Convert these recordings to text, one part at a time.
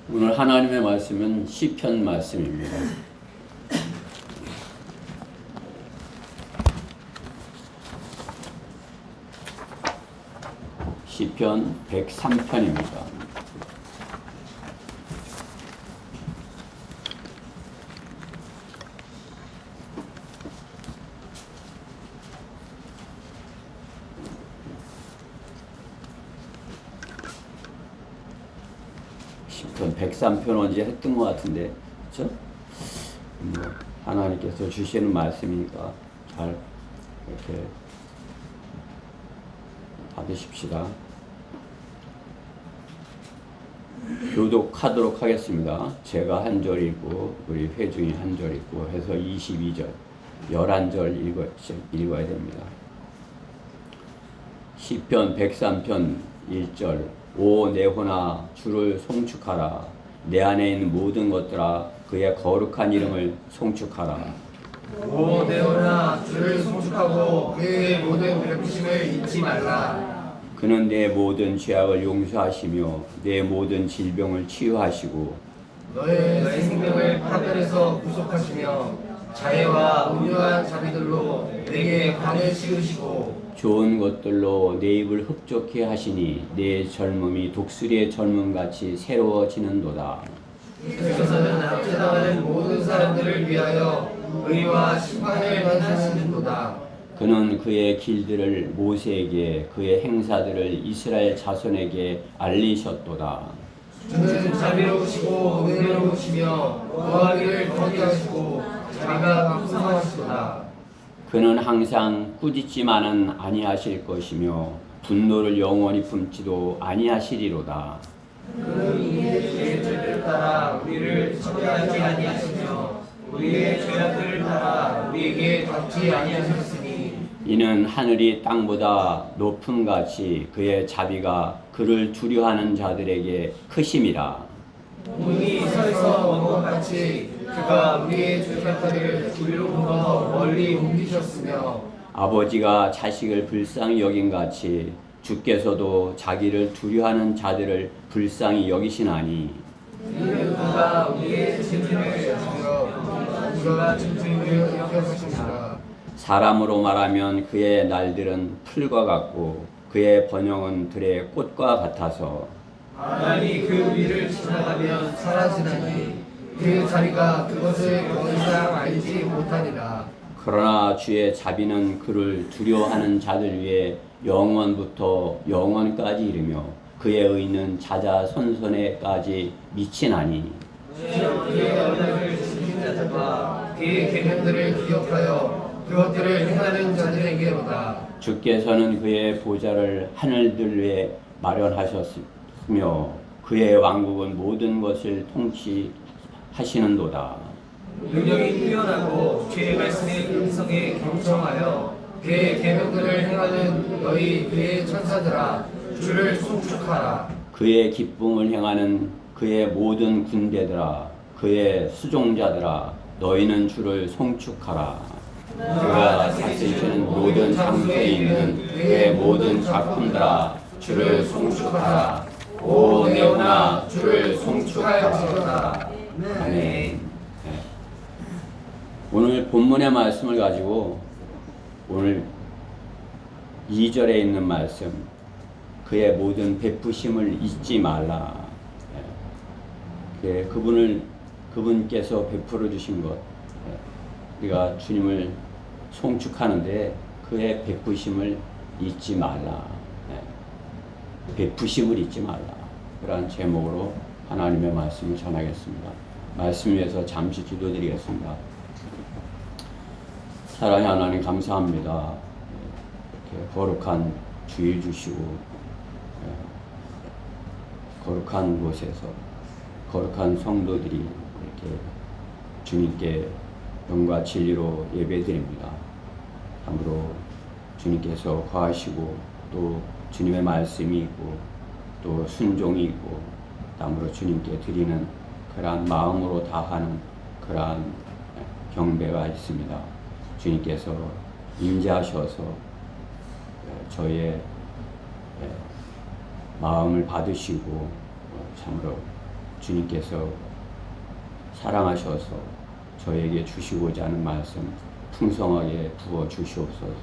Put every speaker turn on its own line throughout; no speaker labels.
오늘 하나님의 말씀은 시편 말씀입니다. 시편 103편입니다. 시편 103편 언제 했던 것 같은데, 그렇죠? 하나님께서 주시는 말씀이니까 잘 이렇게 받으십시다. 교독하도록 하겠습니다. 제가 한 절 읽고 우리 회중이 한 절 읽고 해서 22절 11절 읽어야 됩니다. 시편 103편 1절 오 내 혼아 주를 송축하라. 내 안에 있는 모든 것들아 그의 거룩한 이름을 송축하라.
오 내 혼아 주를 송축하고 그의 모든 베푸심을 잊지 말라.
그는 내 모든 죄악을 용서하시며 내 모든 질병을 치유하시고
너의 생명을 파멸에서 구속하시며 자애와 온유한 자비들로 내게 관을 씌우시고
좋은 것들로 내 입을 흡족해 하시니 내 젊음이 독수리의 젊음같이 새로워지는도다.
주께서는 압제당하는 모든 사람들을 위하여 의와 심판을 하시는도다.
그는 그의 길들을 모세에게 그의 행사들을 이스라엘 자손에게 알리셨도다.
주는 자비로우시고 은혜로우시며 노하기를 거기 하시고 자비가 풍성하시도다.
그는 항상 꾸짖지만은 아니하실 것이며 분노를 영원히 품지도 아니하시리로다.
그는 이의 죄를 따라 우리를 처리하지 아니하시며 우리의 죄악들을 따라 우리에게 갚지 아니하셨으니
이는 하늘이 땅보다 높음 같이 그의 자비가 그를 두려워하는 자들에게 크심이라.
문이 서에서 온 것 같이 그가 우리의 죄악들을 우리로부터 멀리 옮기셨으며
아버지가 자식을 불쌍히 여긴 같이 주께서도 자기를 두려워하는 자들을 불쌍히 여기시나니
이는 그가 우리의 죄를 여시며 우리가 짐승을 여겨주시니라.
사람으로 말하면 그의 날들은 풀과 같고 그의 번영은 들의 꽃과 같아서
바람이 그 위를 지나가면 사라지나니 그 자리가 그것을 더 이상 알지 못하니라.
그러나 주의 자비는 그를 두려워하는 자들 위에 영원부터 영원까지 이르며 그의 의는 자자손손에까지 미치나니
그의 언약을 지키는 자들과 그의 계명들을 기억하여 그것들을 행하는 자들에게로다.
주께서는 그의 보좌를 하늘들 위에 마련하셨으며 그의 왕국은 모든 것을 통치하시는도다.
능력이 뛰어나고 그의 말씀의 음성에 경청하여 그의 계명들을 행하는 너희 그의 천사들아 주를 송축하라.
그의 기쁨을 행하는 그의 모든 군대들아 그의 수종자들아 너희는 주를 송축하라. 그가 다스리시는 모든 장소에 있는 그의 모든 작품들아 주를 송축하라. 오 네오나 주를 송축하라. 아멘. 네. 오늘 본문의 말씀을 가지고 오늘 2절에 있는 말씀 그의 모든 베푸심을 잊지 말라. 그분께서 베풀어 주신 것 우리가 주님을 송축하는데 그의 베푸심을 잊지 말라. 베푸심을 잊지 말라. 그러한 제목으로 하나님의 말씀을 전하겠습니다. 말씀 위해서 잠시 기도드리겠습니다. 사랑의 하나님 감사합니다. 이렇게 거룩한 주일 주시고 거룩한 곳에서 거룩한 성도들이 이렇게 주님께 영과 진리로 예배드립니다. 참으로 주님께서 거하시고 또 주님의 말씀이 있고 또 순종이 있고 참으로 주님께 드리는 그러한 마음으로 다하는 그러한 경배가 있습니다. 주님께서 임재하셔서 저의 마음을 받으시고 참으로 주님께서 사랑하셔서 저에게 주시고자 하는 말씀 풍성하게 부어 주시옵소서.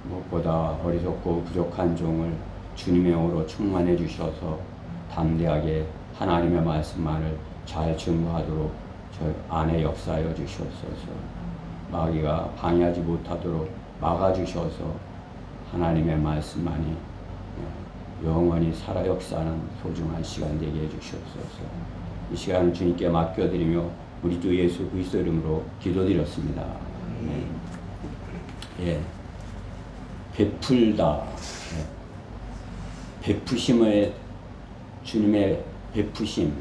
무엇보다 어리석고 부족한 종을 주님의 영으로 충만해 주셔서 담대하게 하나님의 말씀만을 잘 증거하도록 저 안에 역사하여 주시옵소서. 마귀가 방해하지 못하도록 막아주셔서 하나님의 말씀만이 영원히 살아 역사하는 소중한 시간 되게 해주시옵소서. 이 시간을 주님께 맡겨드리며 우리 주 예수 그리스도 이름으로 기도드렸습니다. 예. 베풀다. 베푸심의 주님의 베푸심.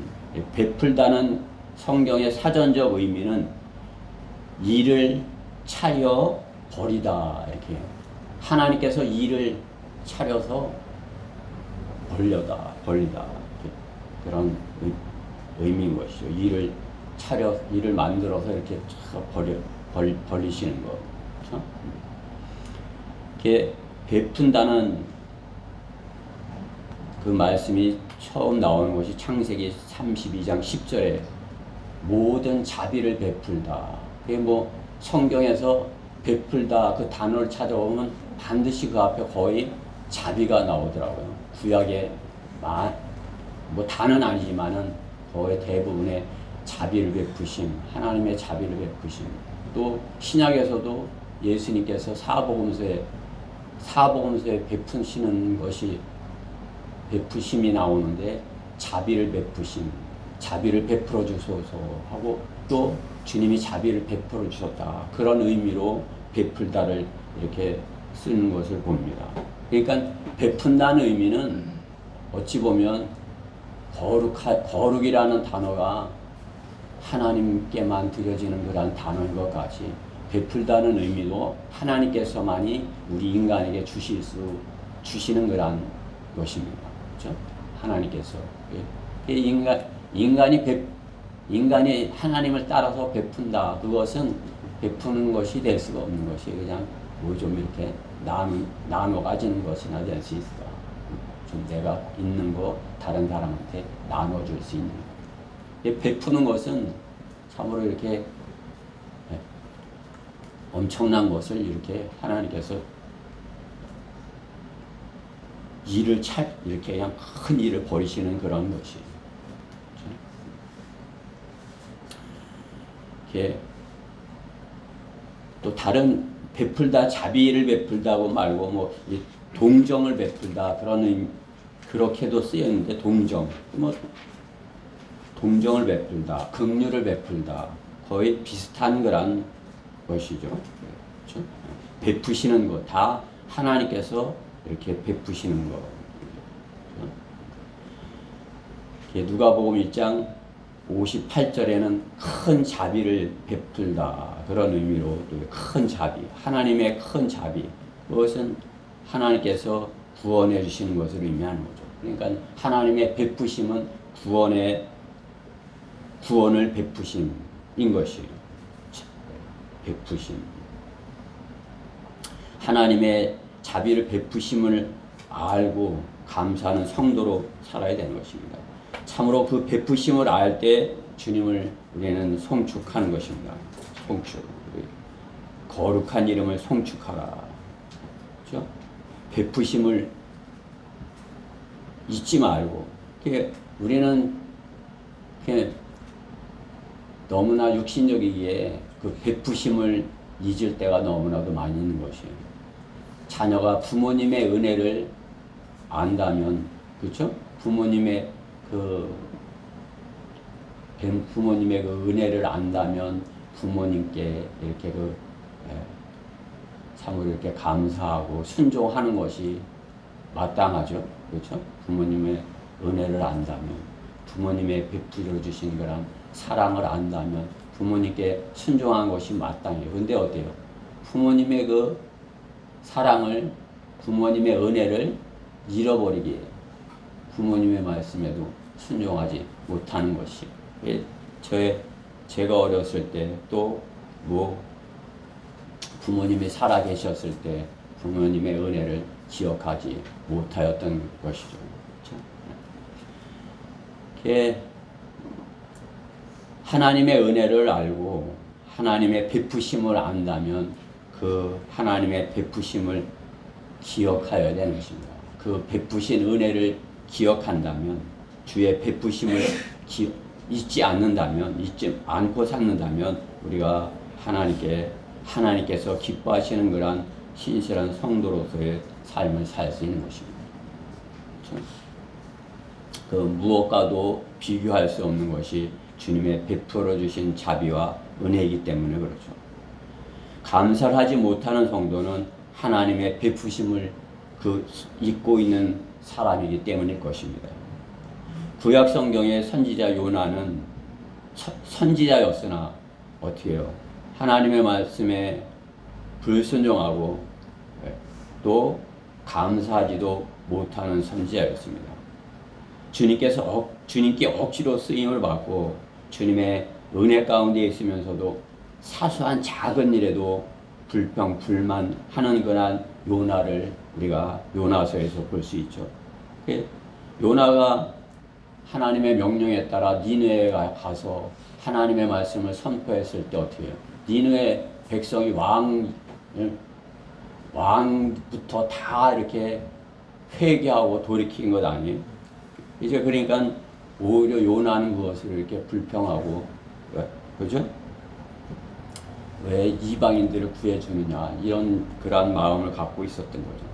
베풀다는 성경의 사전적 의미는 일을 차려 버리다 이렇게 하나님께서 일을 차려서 벌리다 그런 의미인 것이죠. 일을 만들어서 이렇게 벌리시는 거. 그렇죠? 이렇게 베푼다는 그 말씀이 처음 나오는 것이 창세기 32장 10절에 모든 자비를 베풀다. 그게 뭐 성경에서 베풀다 그 단어를 찾아보면 반드시 그 앞에 거의 자비가 나오더라고요. 구약에 뭐 다는 아니지만은 거의 대부분의 자비를 베푸심, 하나님의 자비를 베푸심. 또 신약에서도 예수님께서 사복음서에 베푸시는 것이 베푸심이 나오는데 자비를 베푸심, 자비를 베풀어 주소서 하고 또 주님이 자비를 베풀어 주셨다. 그런 의미로 베풀다를 이렇게 쓰는 것을 봅니다. 그러니까 베푼다는 의미는 어찌 보면 거룩이라는 단어가 하나님께만 드려지는 그런 단어인 것 같이 베풀다는 의미도 하나님께서만이 우리 인간에게 주시는 그런 것입니다. 그렇죠? 하나님께서 인간이 하나님을 따라서 베푼다. 그것은 베푸는 것이 될 수가 없는 것이 그냥 뭐 좀 이렇게 나눠 가지는 것이나 될 수 있을까. 좀 내가 있는 거 다른 사람한테 나눠줄 수 있는 거. 베푸는 것은 참으로 이렇게 엄청난 것을 이렇게 하나님께서 이렇게 그냥 큰 일을 벌이시는 그런 것이. 이렇게 또 다른 베풀다, 자비를 베풀다고 말고 뭐 동정을 베풀다 그렇게도 쓰였는데 동정을 베풀다, 긍휼을 베풀다 거의 비슷한 그런 것이죠. 그렇죠? 베푸시는 것 다 하나님께서 이렇게 베푸시는 것. 누가복음 1장 58절에는 큰 자비를 베풀다 그런 의미로 큰 자비, 하나님의 큰 자비. 그것은 하나님께서 구원해 주시는 것을 의미하는 거죠. 그러니까 하나님의 베푸심은 구원을 베푸심인 것이에요. 베푸심. 하나님의 자비를 베푸심을 알고 감사하는 성도로 살아야 되는 것입니다. 참으로 그 베푸심을 알 때 주님을 우리는 송축하는 것입니다. 송축. 거룩한 이름을 송축하라. 그렇죠? 베푸심을 잊지 말고. 우리는 너무나 육신적이기에 그 베푸심을 잊을 때가 너무나도 많이 있는 것이에요. 자녀가 부모님의 은혜를 안다면, 그렇죠? 부모님의 그 은혜를 안다면 부모님께 이렇게 참으로 이렇게 감사하고 순종하는 것이 마땅하죠. 그렇죠? 부모님의 은혜를 안다면, 부모님의 베풀어 주신 그런 사랑을 안다면 부모님께 순종한 것이 마땅해요. 근데 어때요? 부모님의 그 사랑을, 부모님의 은혜를 잃어버리기에 부모님의 말씀에도 순종하지 못하는 것이. 제가 어렸을 때 또 부모님이 살아 계셨을 때 부모님의 은혜를 기억하지 못하였던 것이죠. 그렇죠? 이게 하나님의 은혜를 알고 하나님의 베푸심을 안다면 그 하나님의 베푸심을 기억하여야 되는 것입니다. 그 베푸신 은혜를 기억한다면 주의 베푸심을 잊지 않는다면 잊지 않고 살는다면 우리가 하나님께서 기뻐하시는 그런 신실한 성도로서의 삶을 살 수 있는 것입니다. 그렇죠? 그 무엇과도 비교할 수 없는 것이 주님의 베풀어 주신 자비와 은혜이기 때문에 그렇죠. 감사를 하지 못하는 성도는 하나님의 베푸심을 잊고 있는 사람이기 때문일 것입니다. 구약 성경의 선지자 요나는 선지자였으나 어떻게 해요? 하나님의 말씀에 불순종하고 또 감사하지도 못하는 선지자였습니다. 주님께 억지로 쓰임을 받고 주님의 은혜 가운데 있으면서도 사소한 작은 일에도 불평, 불만하는 그런 요나를 우리가 요나서에서 볼 수 있죠. 요나가 하나님의 명령에 따라 니느웨에 가서 하나님의 말씀을 선포했을 때 어떻게 해요? 니느웨 백성이 왕부터 다 이렇게 회개하고 돌이킨 것 아니에요? 이제 그러니까 오히려 요나는 그것을 이렇게 불평하고, 그죠? 왜 이방인들을 구해주느냐, 이런 그러한 마음을 갖고 있었던 거죠.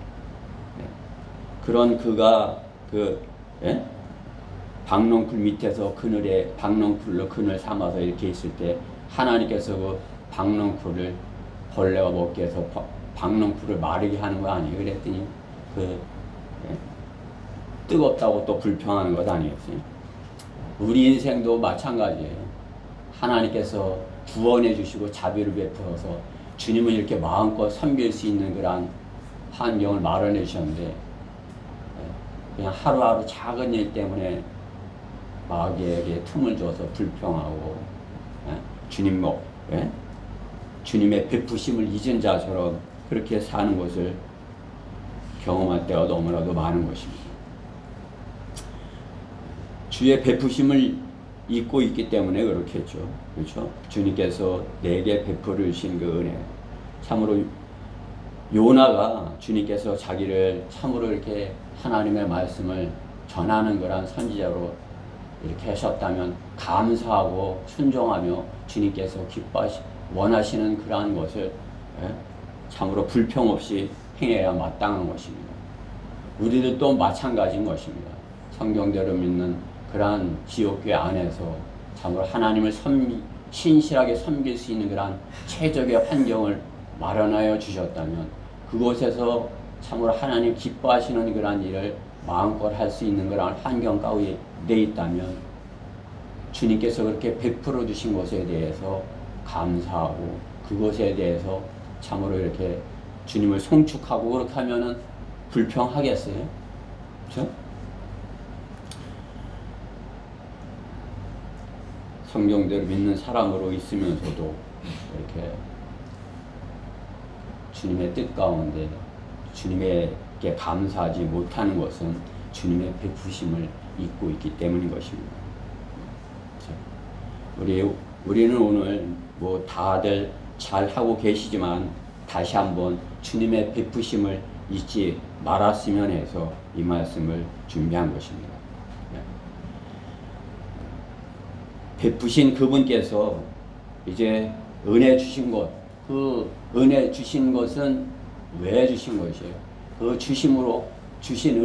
그런 그가 박농풀 밑에서 박농풀로 그늘 삼아서 이렇게 있을 때 하나님께서 그 박농풀을 벌레가 먹게 해서 박농풀을 마르게 하는 거 아니에요? 그랬더니 뜨겁다고 또 불평하는 것 아니었어요? 우리 인생도 마찬가지예요. 하나님께서 구원해 주시고 자비를 베풀어서 주님을 이렇게 마음껏 섬길 수 있는 그런 환경을 마련해 주셨는데 그냥 하루하루 작은 일 때문에 마귀에게 틈을 줘서 불평하고 주님의 베푸심을 잊은 자처럼 그렇게 사는 것을 경험할 때가 너무나도 많은 것입니다. 주의 베푸심을 잊고 있기 때문에 그렇겠죠. 그렇죠? 주님께서 내게 베풀어 주신 그 은혜. 참으로 요나가 주님께서 자기를 참으로 이렇게 하나님의 말씀을 전하는 그런 선지자로 이렇게 하셨다면 감사하고 순종하며 주님께서 원하시는 그러한 것을 참으로 불평 없이 행해야 마땅한 것입니다. 우리들도 마찬가지인 것입니다. 성경대로 믿는 그러한 지옥교회 안에서 참으로 하나님을 신실하게 섬길 수 있는 그러한 최적의 환경을 마련하여 주셨다면 그곳에서 참으로 하나님 기뻐하시는 그러한 일을 마음껏 할 수 있는 그러한 환경 가운데 있다면 주님께서 그렇게 베풀어 주신 것에 대해서 감사하고 그것에 대해서 참으로 이렇게 주님을 송축하고 그렇게 하면은 불평하겠어요? 그렇죠? 성경대로 믿는 사람으로 있으면서도 이렇게 주님의 뜻 가운데 주님에게 감사하지 못하는 것은 주님의 베푸심을 잊고 있기 때문인 것입니다. 우리는 오늘 뭐 다들 잘 하고 계시지만 다시 한번 주님의 베푸심을 잊지 말았으면 해서 이 말씀을 준비한 것입니다. 베푸신 그분께서 이제 은혜 주신 것, 그 은혜 주신 것은 왜 주신 것이에요? 그 주신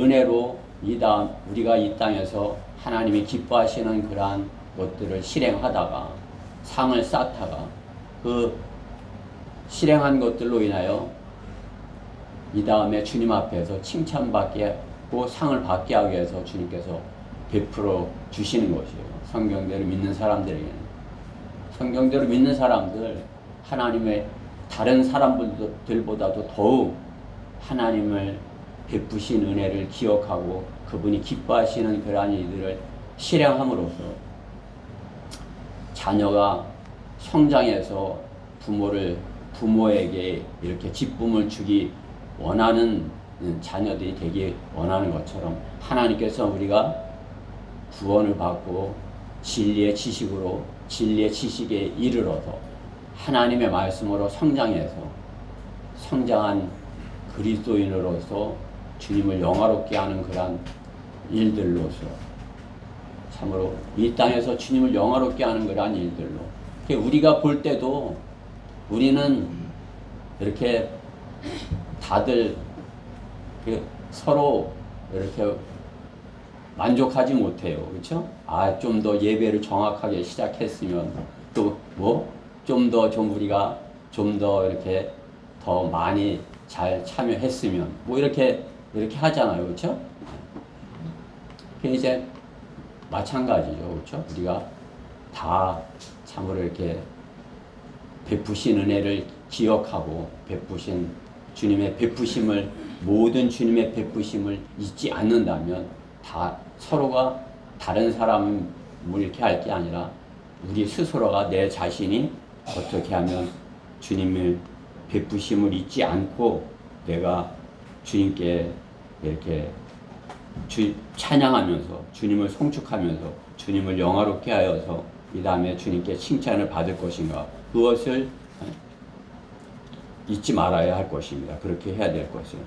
은혜로 우리가 이 땅에서 하나님이 기뻐하시는 그러한 것들을 실행하다가 상을 쌓다가 그 실행한 것들로 인하여 이 다음에 주님 앞에서 칭찬받게 하고 상을 받게 하기 위해서 주님께서 베풀어 주시는 것이에요. 성경대로 믿는 사람들에게는. 성경대로 믿는 사람들, 하나님의 다른 사람들보다도 더욱 하나님을 베푸신 은혜를 기억하고 그분이 기뻐하시는 그러한 일들을 실행함으로써 자녀가 성장해서 부모에게 이렇게 기쁨을 주기 원하는 자녀들이 되기 원하는 것처럼 하나님께서 우리가 구원을 받고 진리의 지식으로 진리의 지식에 이르러서 하나님의 말씀으로 성장한 그리스도인으로서 주님을 영화롭게 하는 그런 일들로서 참으로 이 땅에서 주님을 영화롭게 하는 그런 일들로 우리가 볼 때도 우리는 이렇게 다들 서로 이렇게 만족하지 못해요. 그렇죠? 좀 더 예배를 정확하게 시작했으면 또 우리가 좀 더 이렇게 더 많이 잘 참여했으면 이렇게 하잖아요. 그렇죠? 이제 마찬가지죠. 그렇죠? 우리가 다 참으로 이렇게 베푸신 은혜를 기억하고 베푸신 주님의 베푸심을 모든 주님의 베푸심을 잊지 않는다면 다 서로가 다른 사람을 이렇게 할 게 아니라 우리 스스로가 내 자신이 어떻게 하면 주님을 베푸심을 잊지 않고 내가 주님께 이렇게 찬양하면서 주님을 송축하면서 주님을 영화롭게 하여서 이 다음에 주님께 칭찬을 받을 것인가 그것을 잊지 말아야 할 것입니다. 그렇게 해야 될 것이에요.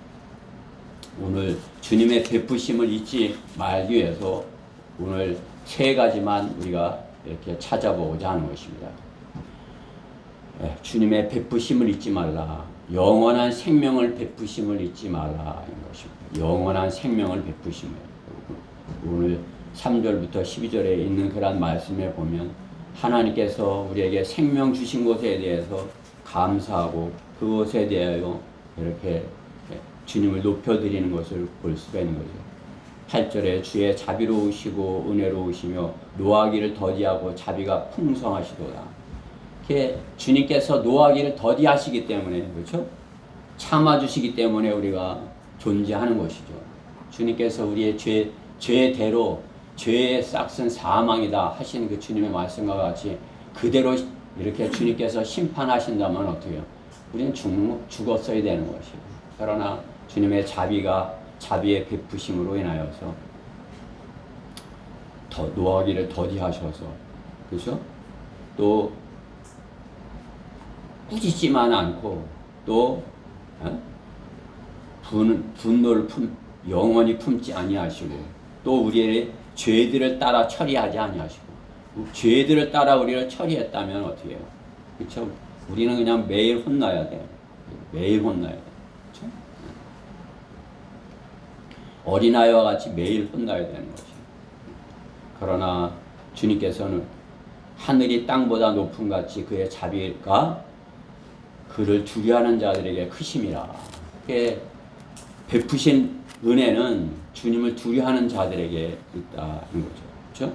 오늘 주님의 베푸심을 잊지 말기 위해서 오늘 세 가지만 우리가 이렇게 찾아보고자 하는 것입니다. 주님의 베푸심을 잊지 말라. 영원한 생명을 베푸심을 잊지 말라. 것입니다. 영원한 생명을 베푸심을. 오늘 3절부터 12절에 있는 그런 말씀에 보면 하나님께서 우리에게 생명 주신 것에 대해서 감사하고 그것에 대하여 이렇게 주님을 높여드리는 것을 볼 수가 있는 거죠. 8절에 주의 자비로우시고 은혜로우시며 노하기를 더디하고 자비가 풍성하시도다. 이렇게 주님께서 노하기를 더디하시기 때문에 그렇죠? 참아주시기 때문에 우리가 존재하는 것이죠. 주님께서 우리의 죄대로 죄의 싹은 사망이다 하신 그 주님의 말씀과 같이 그대로 이렇게 주님께서 심판하신다면 어떻게 해요? 우리는 죽었어야 되는 것이에요. 그러나 주님의 자비의 베푸심으로 인하여서 노하기를 더디하셔서 그렇죠? 또 꾸짖지만 않고 또 분노를 영원히 품지 아니하시고 또 우리의 죄들을 따라 처리하지 아니하시고 죄들을 따라 우리를 처리했다면 어떻게 해요? 그렇죠? 우리는 그냥 매일 혼나야 돼요. 매일 혼나야 돼요. 그렇죠? 어린아이와 같이 매일 혼나야 되는 것이에요. 그러나 주님께서는 하늘이 땅보다 높은 같이 그의 자비가 그를 두려워하는 자들에게 크심이라. 베푸신 은혜는 주님을 두려워하는 자들에게 있다는 거죠. 그렇죠?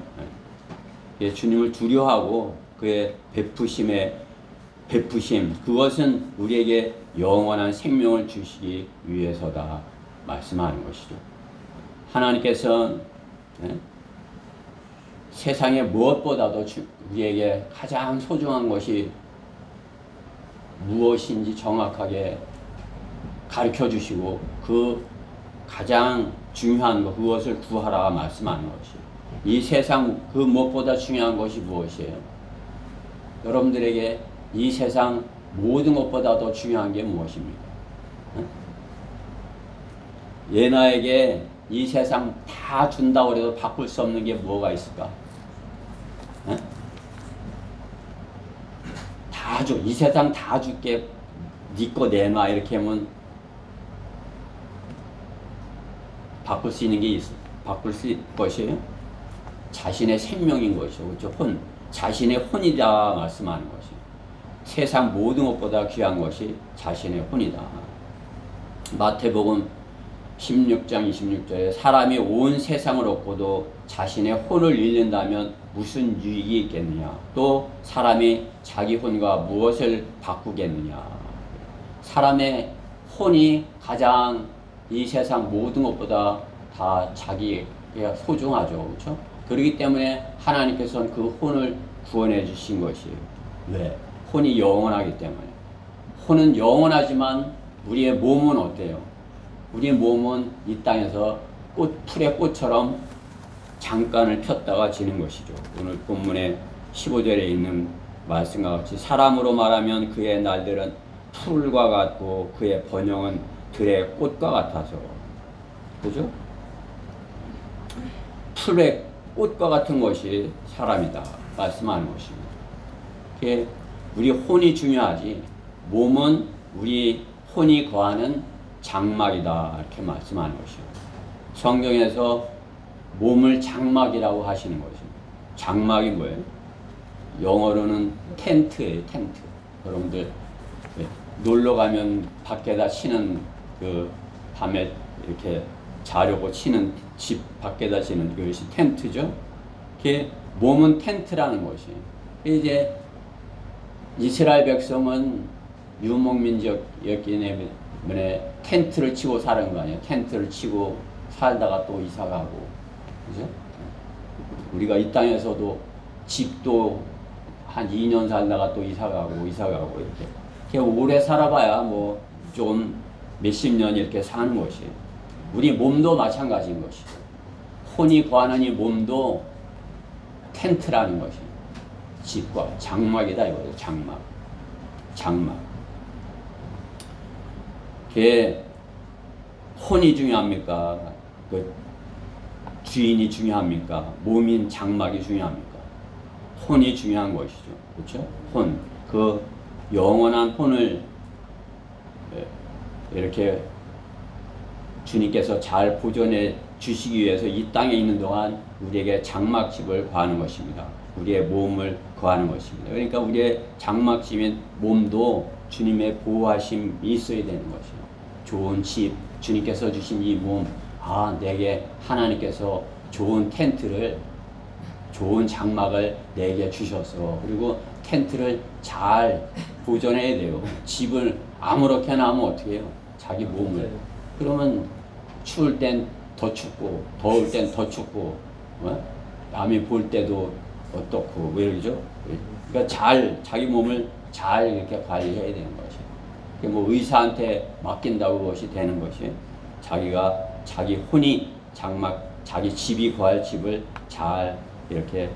주님을 두려워하고 그의 베푸심 그것은 우리에게 영원한 생명을 주시기 위해서다 말씀하는 것이죠. 하나님께서는 세상에 무엇보다도 우리에게 가장 소중한 것이 무엇인지 정확하게 가르쳐 주시고 그 가장 중요한 것 그것을 구하라 말씀하는 것이에요. 이 세상 그 무엇보다 중요한 것이 무엇이에요? 여러분들에게 이 세상 모든 것보다 더 중요한 게 무엇입니까? 얘나에게 이 세상 다 준다고 해도 바꿀 수 없는 게 뭐가 있을까? 다 줘. 이 세상 다 줄게. 네 거 내놔. 이렇게 하면 바꿀 수 있는 게 있어. 바꿀 수 있는 것이에요? 자신의 생명인 것이죠. 그렇죠? 자신의 혼이다 말씀하는 것이. 세상 모든 것보다 귀한 것이 자신의 혼이다. 마태복음 16장 26절에 사람이 온 세상을 얻고도 자신의 혼을 잃는다면 무슨 유익이 있겠느냐. 또 사람이 자기 혼과 무엇을 바꾸겠느냐. 사람의 혼이 가장 이 세상 모든 것보다 다 자기가 소중하죠. 그렇죠? 그렇기 때문에 하나님께서는 그 혼을 구원해 주신 것이에요. 왜? 혼이 영원하기 때문에. 혼은 영원하지만 우리의 몸은 어때요? 우리의 몸은 이 땅에서 풀의 꽃처럼 잠깐을 폈다가 지는 것이죠. 오늘 본문의 15절에 있는 말씀과 같이 사람으로 말하면 그의 날들은 풀과 같고 그의 번영은 들의 꽃과 같아서, 그죠? 풀의 꽃과 같은 것이 사람이다 말씀하는 것입니다. 그게 우리 혼이 중요하지 몸은 우리 혼이 거하는 장막이다 이렇게 말씀하는 것이요. 성경에서 몸을 장막이라고 하시는 것입니다. 장막이 뭐예요? 영어로는 텐트예요. 텐트. 여러분들 놀러 가면 밖에다 치는 그 밤에 이렇게 자려고 치는 집 밖에다 치는 그것이 텐트죠. 그게 몸은 텐트라는 것이. 이제 이스라엘 백성은 유목민족이었기 때문에 텐트를 치고 사는 거 아니에요. 텐트를 치고 살다가 또 이사 가고, 그죠? 우리가 이 땅에서도 집도 한 2년 살다가 또 이사 가고 이렇게. 오래 살아봐야 뭐 좀 몇십 년 이렇게 사는 것이. 우리 몸도 마찬가지인 것이죠. 혼이 거하는 이 몸도 텐트라는 것이. 집과 장막이다 이거죠. 장막. 장막. 그게 혼이 중요합니까? 그 주인이 중요합니까? 몸인 장막이 중요합니까? 혼이 중요한 것이죠. 그렇죠? 혼. 그 영원한 혼을 이렇게 주님께서 잘 보존해 주시기 위해서 이 땅에 있는 동안 우리에게 장막집을 거하는 것입니다. 우리의 몸을 거하는 것입니다. 그러니까 우리의 장막집인 몸도 주님의 보호하심이 있어야 되는 것이에요. 좋은 집, 주님께서 주신 이 몸, 내게 하나님께서 좋은 텐트를, 좋은 장막을 내게 주셨어. 그리고 텐트를 잘 보존해야 돼요. 집을 아무렇게나 하면 어떻게 해요? 자기 몸을. 그러면 추울 땐 더 춥고, 더울 땐 더 춥고, 남이 볼 때도 어떻고, 왜 그러죠? 그러니까 자기 몸을 잘 이렇게 관리해야 되는 것이. 뭐 의사한테 맡긴다고 그것이 되는 것이. 자기 혼이 장막, 자기 집이 거할 집을 잘 이렇게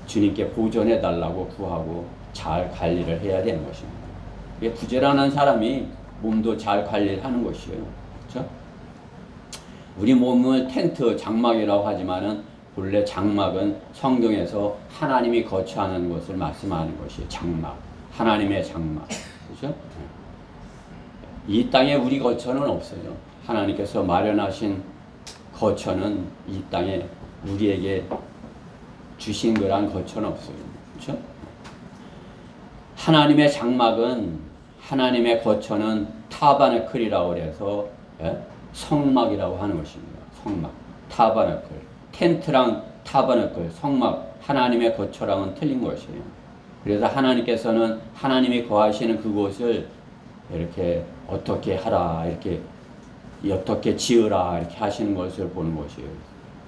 주님께 보존해 달라고 구하고 잘 관리를 해야 되는 것입니다. 이게 부지런한 사람이 몸도 잘 관리를 하는 것이에요. 그렇죠? 우리 몸을 텐트, 장막이라고 하지만은 본래 장막은 성경에서 하나님이 거처하는 것을 말씀하는 것이에요. 장막. 하나님의 장막. 그렇죠? 이 땅에 우리 거처는 없어요. 하나님께서 마련하신 거처는 이 땅에 우리에게 주신 거란 거처는 없어요. 그렇죠? 하나님의 장막은, 하나님의 거처는 타바네클이라고 해서 성막이라고 하는 것입니다. 성막, 타바네클. 텐트랑 타바네클, 성막, 하나님의 거처랑은 틀린 것이에요. 그래서 하나님께서는 하나님이 거하시는 그곳을 이렇게 어떻게 하라, 이렇게 어떻게 지으라 이렇게 하시는 것을 보는 것이에요.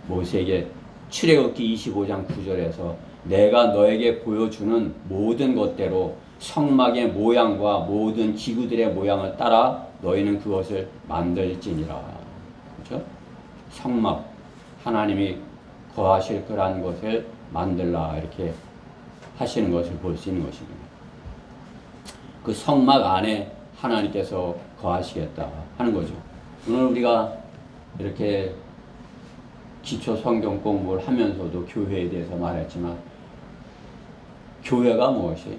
모세에게 출애굽기 25장 9절에서 내가 너에게 보여주는 모든 것대로 성막의 모양과 모든 기구들의 모양을 따라 너희는 그것을 만들지니라. 그렇죠? 성막, 하나님이 거하실 거라는 것을 만들라 이렇게 하시는 것을 볼 수 있는 것입니다. 그 성막 안에 하나님께서 거하시겠다 하는 거죠. 오늘 우리가 이렇게 기초 성경 공부를 하면서도 교회에 대해서 말했지만, 교회가 무엇이에요?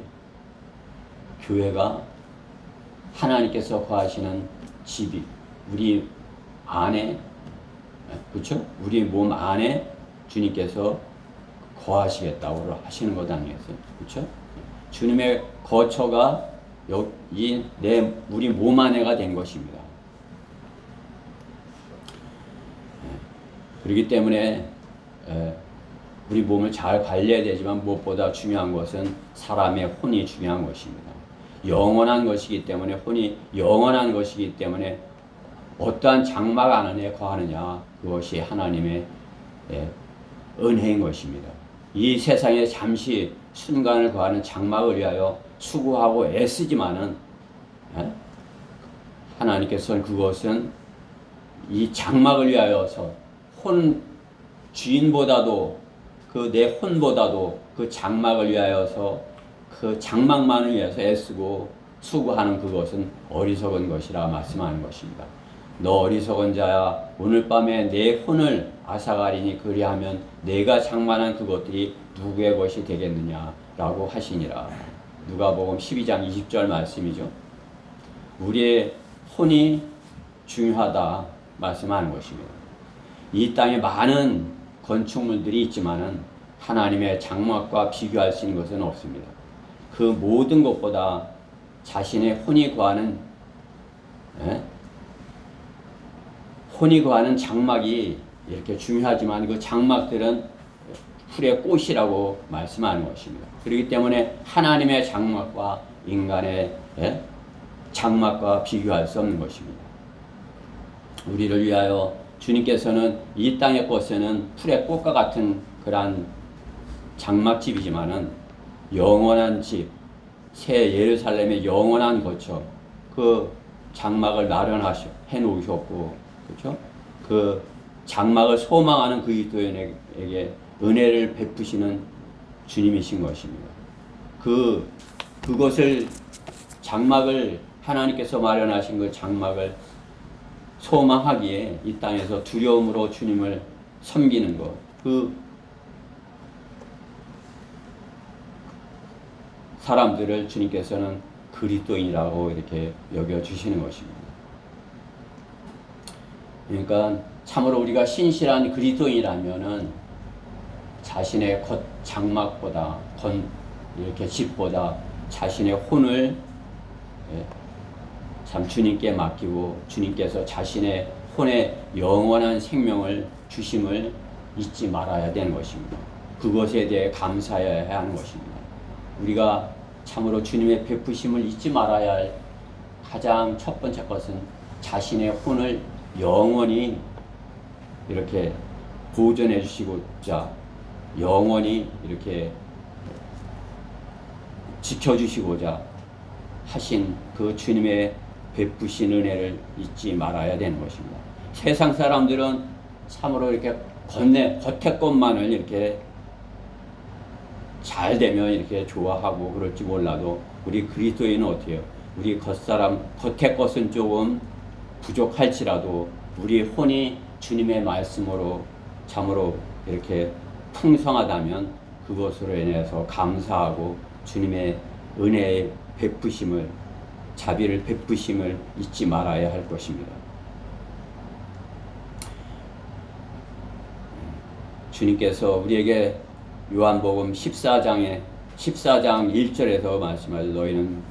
교회가 하나님께서 거하시는 집이 우리 안에, 그렇죠? 우리 몸 안에 주님께서 거하시겠다고 하시는 것 아니겠어요? 그렇죠? 주님의 거처가 우리 몸 안에가 된 것입니다. 그렇기 때문에 우리 몸을 잘 관리해야 되지만 무엇보다 중요한 것은 사람의 혼이 중요한 것입니다. 영원한 것이기 때문에, 혼이 영원한 것이기 때문에 어떠한 장막 안에 거하느냐, 그것이 하나님의 은혜인 것입니다. 이 세상에 잠시 순간을 거하는 장막을 위하여 수고하고 애쓰지만은 하나님께서는 그것은 이 장막을 위하여서 주인보다도 그 내 혼보다도 그 장막을 위하여서 그 장막만을 위해서 애쓰고 수고하는 그것은 어리석은 것이라 말씀하는 것입니다. 너 어리석은 자야, 오늘 밤에 내 혼을 앗아가리니 그리하면 내가 장만한 그것들이 누구의 것이 되겠느냐라고 하시니라. 누가복음 12장 20절 말씀이죠. 우리의 혼이 중요하다 말씀하는 것입니다. 이 땅에 많은 건축물들이 있지만은 하나님의 장막과 비교할 수 있는 것은 없습니다. 그 모든 것보다 자신의 혼이 거하는 혼이 거하는 장막이 이렇게 중요하지만 그 장막들은 풀의 꽃이라고 말씀하는 것입니다. 그렇기 때문에 하나님의 장막과 인간의 장막과 비교할 수 없는 것입니다. 우리를 위하여 주님께서는 이 땅의 것에는 풀의 꽃과 같은 그러한 장막집이지만은 영원한 집, 새 예루살렘의 영원한 거처, 그 장막을 마련해 놓으셨고, 그렇죠? 그 장막을 소망하는 그리스도인에게 은혜를 베푸시는 주님이신 것입니다. 그것을 장막을 하나님께서 마련하신 그 장막을 소망하기에 이 땅에서 두려움으로 주님을 섬기는 것, 그 사람들을 주님께서는 그리스도인이라고 이렇게 여겨주시는 것입니다. 그러니까 참으로 우리가 신실한 그리스도인이라면은 자신의 겉 장막보다 이렇게 집보다 자신의 혼을 참 주님께 맡기고 주님께서 자신의 혼에 영원한 생명을 주심을 잊지 말아야 되는 것입니다. 그것에 대해 감사해야 하는 것입니다. 우리가 참으로 주님의 베푸심을 잊지 말아야 할 가장 첫 번째 것은 자신의 혼을 영원히 이렇게 보존해 주시고자 영원히 이렇게 지켜주시고자 하신 그 주님의 베푸신 은혜를 잊지 말아야 되는 것입니다. 세상 사람들은 참으로 이렇게 겉의 것만을 이렇게 잘 되면 이렇게 좋아하고 그럴지 몰라도 우리 그리스도인은 어때요? 우리 겉의 것은 조금 부족할지라도 우리 혼이 주님의 말씀으로 참으로 이렇게 풍성하다면 그것으로 인해서 감사하고 주님의 은혜의 베푸심을 자비를 베푸심을 잊지 말아야 할 것입니다. 주님께서 우리에게 요한복음 14장 1절에서 말씀하죠. 너희는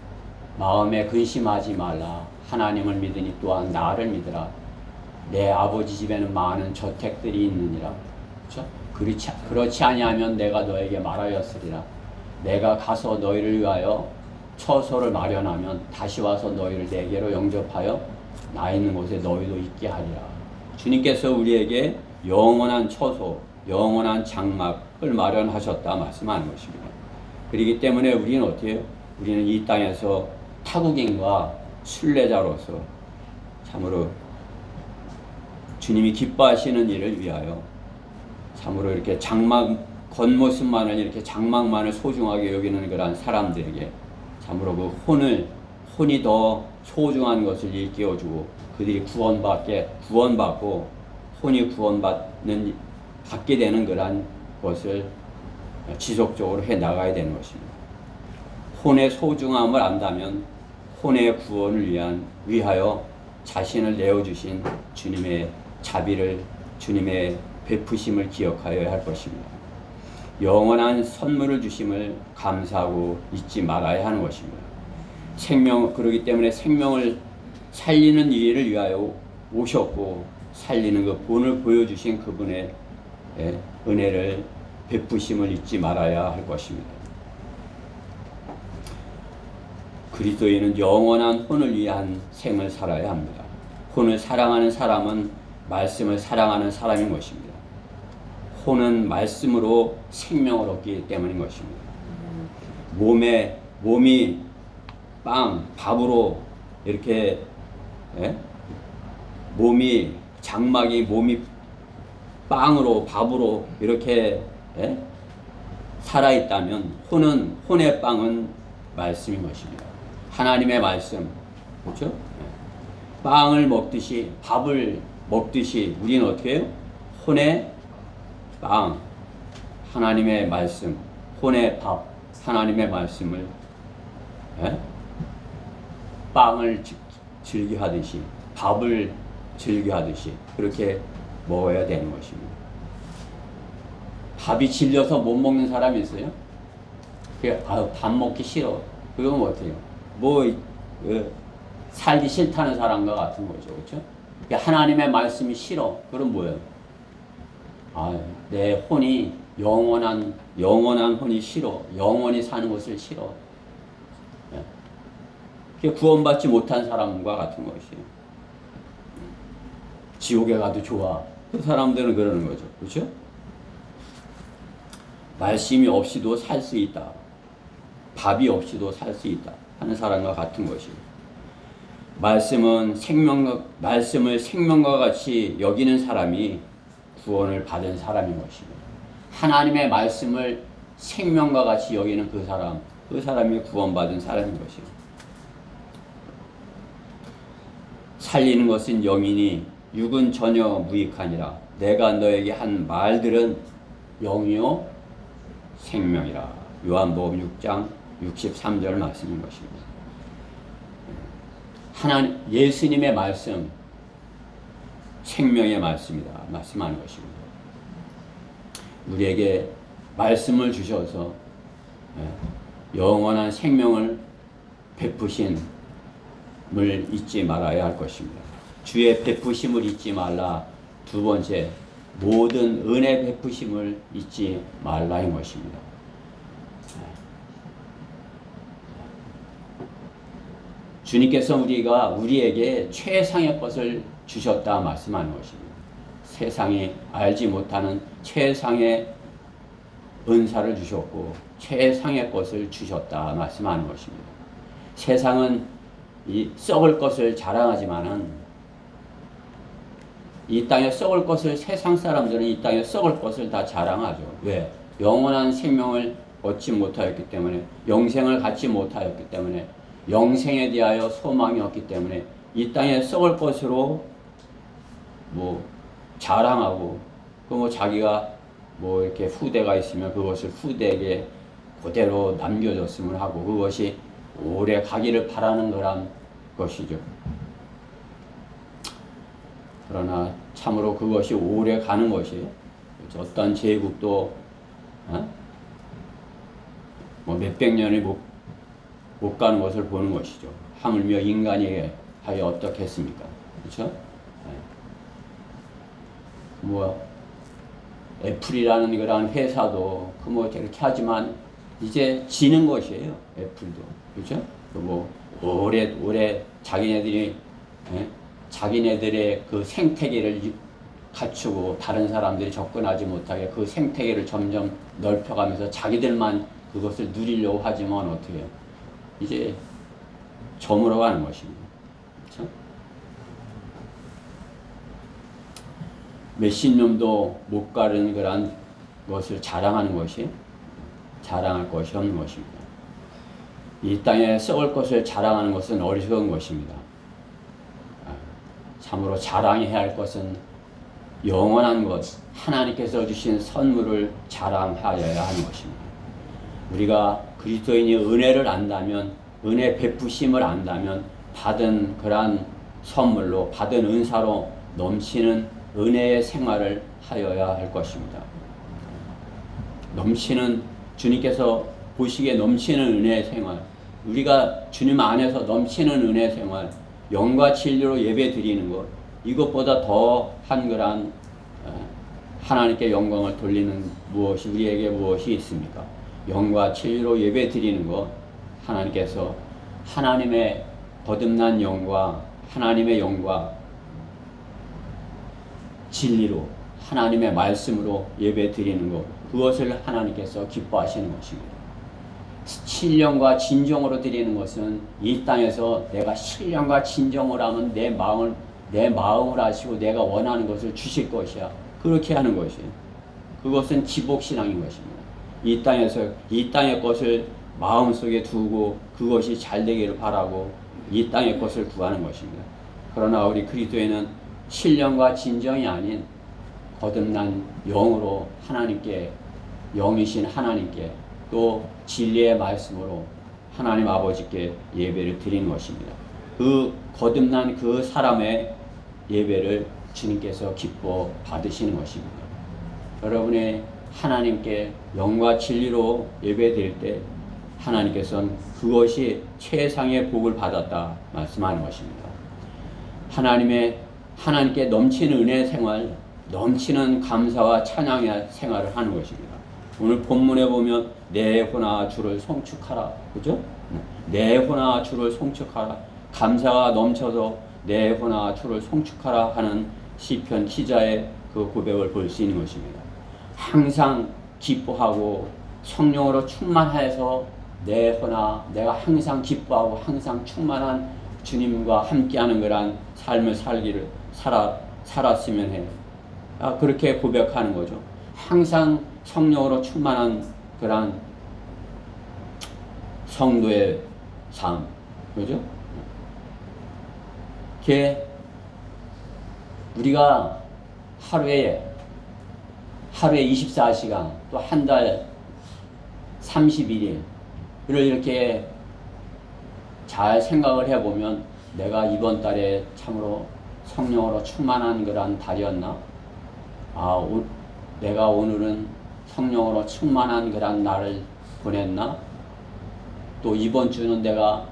마음에 근심하지 말라. 하나님을 믿으니 또한 나를 믿으라. 내 아버지 집에는 많은 저택들이 있느니라. 그렇죠? 그렇지 아니하면 내가 너에게 말하였으리라. 내가 가서 너희를 위하여 처소를 마련하면 다시 와서 너희를 내게로 영접하여 나 있는 곳에 너희도 있게 하리라. 주님께서 우리에게 영원한 처소, 영원한 장막을 마련하셨다 말씀하는 것입니다. 그렇기 때문에 우리는 어떻게 해요? 우리는 이 땅에서 타국인과 순례자로서 참으로 주님이 기뻐하시는 일을 위하여 참으로 이렇게 장막 겉모습만을 이렇게 장막만을 소중하게 여기는 그런 사람들에게 참으로 그 혼이 더 소중한 것을 일깨워주고 그들이 구원받고 혼이 받게 되는 그런 것을 지속적으로 해 나가야 되는 것입니다. 혼의 소중함을 안다면 혼의 구원을 위하여 자신을 내어주신 주님의 자비를 주님의 베푸심을 기억하여야 할 것입니다. 영원한 선물을 주심을 감사하고 잊지 말아야 하는 것입니다. 그러기 때문에 생명을 살리는 일을 위하여 오셨고 살리는 그 본을 보여주신 그분의 은혜를 베푸심을 잊지 말아야 할 것입니다. 그리스도인은 영원한 혼을 위한 생을 살아야 합니다. 혼을 사랑하는 사람은 말씀을 사랑하는 사람인 것입니다. 혼은 말씀으로 생명을 얻기 때문인 것입니다. 몸이 밥으로 이렇게 장막이 몸이 빵으로 밥으로 이렇게 예? 살아있다면 혼의 빵은 말씀인 것입니다. 하나님의 말씀, 그렇죠? 예. 빵을 먹듯이 밥을 먹듯이 우리는 어떻게 해요? 혼의 빵, 하나님의 말씀, 혼의 밥, 하나님의 말씀을 예? 빵을 즐겨하듯이 밥을 즐겨하듯이 그렇게 먹어야 되는 것입니다. 밥이 질려서 못 먹는 사람이 있어요? 밥 먹기 싫어. 그건 어때요? 살기 싫다는 사람과 같은 거죠. 그렇죠? 하나님의 말씀이 싫어. 그럼 뭐예요? 내 혼이 영원한 혼이 싫어. 영원히 사는 것을 싫어. 그게 구원받지 못한 사람과 같은 것이에요. 지옥에 가도 좋아. 그 사람들은 그러는 거죠. 그렇죠? 말씀이 없이도 살 수 있다. 밥이 없이도 살 수 있다. 하는 사람과 같은 것이에요. 말씀을 생명과 같이 여기는 사람이 구원을 받은 사람인 것입니다. 하나님의 말씀을 생명과 같이 여기는 그 사람이 구원받은 사람인 것이에요. 살리는 것은 영이니 육은 전혀 무익하니라. 내가 너에게 한 말들은 영이요 생명이라. 요한복음 6장 63절 말씀인 것입니다. 예수님의 말씀, 생명의 말씀이다. 말씀하는 것입니다. 우리에게 말씀을 주셔서 영원한 생명을 베푸심을 잊지 말아야 할 것입니다. 주의 베푸심을 잊지 말라. 두 번째, 모든 은혜 베푸심을 잊지 말라인 것입니다. 주님께서 우리에게 최상의 것을 주셨다 말씀하는 것입니다. 세상이 알지 못하는 최상의 은사를 주셨고 최상의 것을 주셨다 말씀하는 것입니다. 세상은 이 썩을 것을 자랑하지만은 이 땅에 썩을 것을 세상 사람들은 이 땅에 썩을 것을 다 자랑하죠. 왜? 영원한 생명을 얻지 못하였기 때문에, 영생을 갖지 못하였기 때문에, 영생에 대하여 소망이 없기 때문에 이 땅에 썩을 것으로 자랑하고 자기가 이렇게 후대가 있으면 그것을 후대에게 그대로 남겨줬으면 하고 그것이 오래 가기를 바라는 거란 것이죠. 그러나 참으로 그것이 오래 가는 것이에요. 어떤 제국도 몇백 년이 못 가는 것을 보는 것이죠. 하물며 인간이 하여 어떻겠습니까? 그렇죠? 애플이라는 그런 회사도 저렇게 하지만 이제 지는 것이에요. 애플도. 그렇죠? 오래 자기네들의 그 생태계를 갖추고 다른 사람들이 접근하지 못하게 그 생태계를 점점 넓혀가면서 자기들만 그것을 누리려고 하지만 어떻게 해요? 이제 저물어 가는 것입니다. 그렇죠? 몇십 년도 못 가는 그런 것을 자랑하는 것이 자랑할 것이 없는 것입니다. 이 땅에 썩을 것을 자랑하는 것은 어리석은 것입니다. 참으로 자랑해야 할 것은 영원한 것, 하나님께서 주신 선물을 자랑하여야 하는 것입니다. 우리가 그리스도인이 은혜를 안다면, 은혜 베푸심을 안다면 받은 그러한 선물로, 받은 은사로 넘치는 은혜의 생활을 하여야 할 것입니다. 넘치는, 주님께서 보시기에 넘치는 은혜의 생활, 우리가 주님 안에서 넘치는 은혜의 생활, 영과 진리로 예배 드리는 것, 이것보다 더한 그러한 하나님께 영광을 돌리는 우리에게 무엇이 있습니까? 영과 진리로 예배 드리는 것, 하나님께서 하나님의 거듭난 영과 하나님의 영과 진리로 하나님의 말씀으로 예배 드리는 것, 그것을 하나님께서 기뻐하시는 것입니다. 신령과 진정으로 드리는 것은 이 땅에서 내가 신령과 진정으로 하면 내 마음을 아시고 내가 원하는 것을 주실 것이야. 그렇게 하는 것이 그것은 지복신앙인 것입니다. 이 땅에서 이 땅의 것을 마음속에 두고 그것이 잘 되기를 바라고 이 땅의 것을 구하는 것입니다. 그러나 우리 그리스도인은 신령과 진정이 아닌 거듭난 영으로 하나님께 영이신 하나님께 또 진리의 말씀으로 하나님 아버지께 예배를 드리는 것입니다. 그 거듭난 그 사람의 예배를 주님께서 기뻐 받으시는 것입니다. 여러분의 하나님께 영과 진리로 예배드릴 때 하나님께서는 그것이 최상의 복을 받았다 말씀하는 것입니다. 하나님께 넘치는 은혜 생활, 넘치는 감사와 찬양의 생활을 하는 것입니다. 오늘 본문에 보면 내호나 주를 송축하라, 그죠? 내호나 주를 송축하라, 감사가 넘쳐서 내호나 주를 송축하라 하는 시편 기자의 그 고백을 볼 수 있는 것입니다. 항상 기뻐하고 성령으로 충만해서 내호나 내가 항상 기뻐하고 항상 충만한 주님과 함께하는 그런 삶을 살았으면 해요. 그렇게 고백하는 거죠. 항상 성령으로 충만한 그런 성도의 삶, 그죠? 이렇게 우리가 하루에 24시간 또 한 달 31일을 이렇게 잘 생각을 해보면 내가 이번 달에 참으로 성령으로 충만한 그런 달이었나? 내가 오늘은 성령으로 충만한 그런 날을 보냈나? 또 이번 주는 내가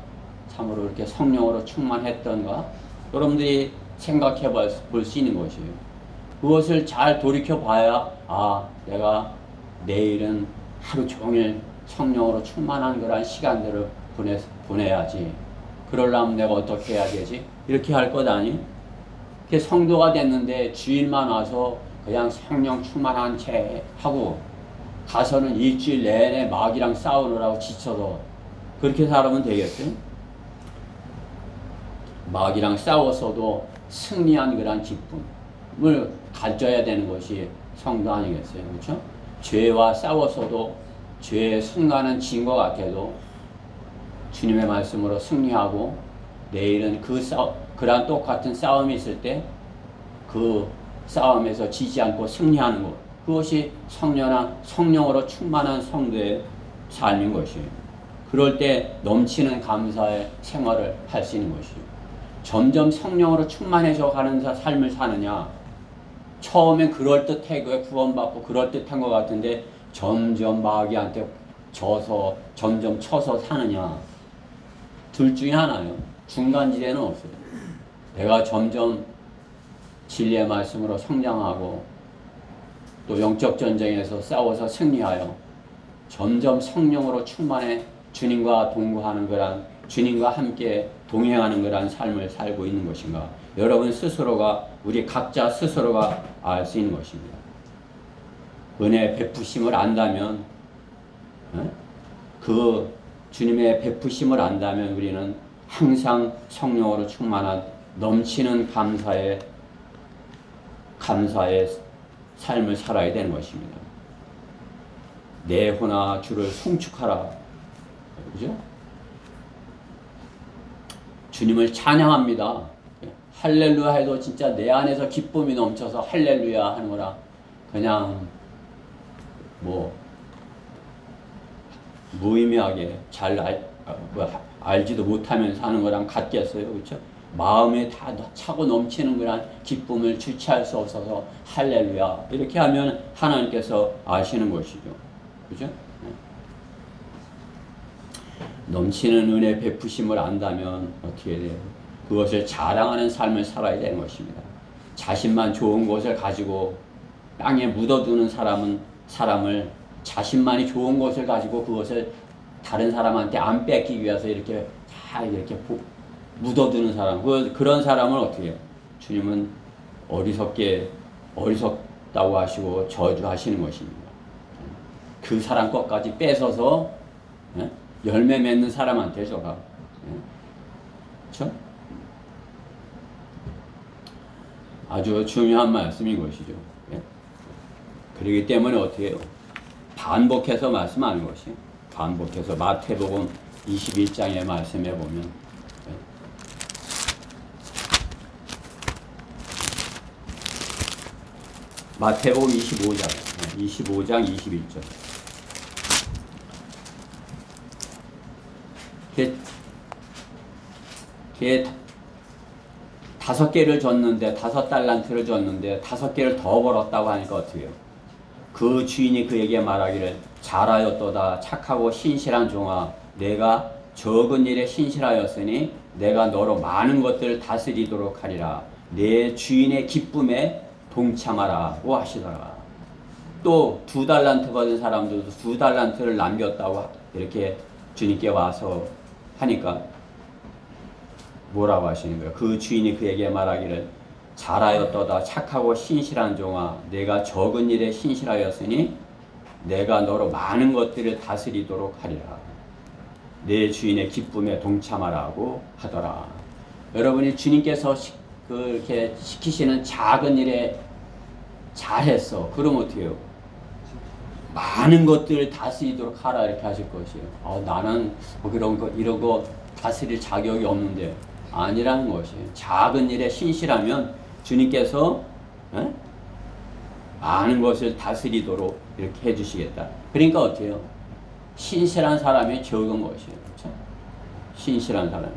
참으로 이렇게 성령으로 충만했던가? 여러분들이 생각해 볼 수 있는 것이에요. 그것을 잘 돌이켜 봐야 내가 내일은 하루 종일 성령으로 충만한 그런 시간들을 보내야지. 그러려면 내가 어떻게 해야 되지? 이렇게 할 것 아니? 성도가 됐는데 주일만 와서 그냥 성령 충만한 채 하고 가서는 일주일 내내 마귀랑 싸우느라고 지쳐서 그렇게 살아면 되겠어요? 마귀랑 싸웠어도 승리한 그런 기쁨을 가져야 되는 것이 성도 아니겠어요? 그렇죠? 죄와 싸웠어도 죄의 순간은 진 것 같아도 주님의 말씀으로 승리하고 내일은 그런 똑같은 싸움이 있을 때 그 싸움에서 지지 않고 승리하는 것, 그것이 성령으로 충만한 성도의 삶인 것이에요. 그럴 때 넘치는 감사의 생활을 할 수 있는 것이에요. 점점 성령으로 충만해져 가는 삶을 사느냐, 처음엔 그럴듯해 구원받고 그럴듯한 것 같은데 점점 마귀한테 져서 점점 쳐서 사느냐, 둘 중에 하나예요. 중간지대는 없어요. 내가 점점 진리의 말씀으로 성장하고 또 영적 전쟁에서 싸워서 승리하여 점점 성령으로 충만해 주님과 동거하는 거란, 주님과 함께 동행하는 거란 삶을 살고 있는 것인가? 여러분 스스로가, 우리 각자 스스로가 알 수 있는 것입니다. 은혜 베푸심을 안다면, 그 주님의 베푸심을 안다면 우리는 항상 성령으로 충만한 넘치는 감사의 삶을 살아야 되는 것입니다. 내호나 주를 송축하라. 그죠? 주님을 찬양합니다. 할렐루야 해도 진짜 내 안에서 기쁨이 넘쳐서 할렐루야 하는 거라 그냥 무의미하게 알지도 못하면서 하는 거랑 같겠어요. 그렇죠? 마음에 다 차고 넘치는 그런 기쁨을 주체할 수 없어서 할렐루야 이렇게 하면 하나님께서 아시는 것이죠. 그죠? 넘치는 은혜 베푸심을 안다면 어떻게 돼요? 그것을 자랑하는 삶을 살아야 되는 것입니다. 자신만 좋은 것을 가지고 땅에 묻어두는 사람을 자신만이 좋은 것을 가지고 그것을 다른 사람한테 안 뺏기 위해서 이렇게 묻어두는 사람, 그런 사람을 어떻게 해요? 주님은 어리석다고 하시고 저주하시는 것입니다. 그 사람 것까지 뺏어서 열매 맺는 사람한테 줘가. 그렇죠? 아주 중요한 말씀인 것이죠. 그렇기 때문에 어떻게 해요? 반복해서 말씀하는 것이 반복해서 마태복음 21장에 말씀해 보면 마태복음 25장 21절 걔 5개를 줬는데 5달란트를 줬는데 5개를 더 벌었다고 하니까 어떻게 해요? 그 주인이 그에게 말하기를 잘하였도다 착하고 신실한 종아 내가 적은 일에 신실하였으니 내가 너로 많은 것들을 다스리도록 하리라 내 주인의 기쁨에 동참하라고 하시더라. 또 2달란트 받은 사람들도 2달란트를 남겼다고 이렇게 주님께 와서 하니까 뭐라고 하시는 거예요? 그 주인이 그에게 말하기를 잘하였도다 착하고 신실한 종아 내가 적은 일에 신실하였으니 내가 너로 많은 것들을 다스리도록 하리라 내 주인의 기쁨에 동참하라고 하더라. 여러분이 주님께서 그렇게 시키시는 작은 일에 잘했어. 그럼 어떻게 해요? 많은 것들을 다스리도록 하라 이렇게 하실 것이에요. 나는 이런 거 다스릴 자격이 없는데 아니라는 것이에요. 작은 일에 신실하면 주님께서 많은 것을 다스리도록 이렇게 해주시겠다. 그러니까 어떻게 해요? 신실한 사람이 적은 것이에요. 그렇죠? 신실한 사람.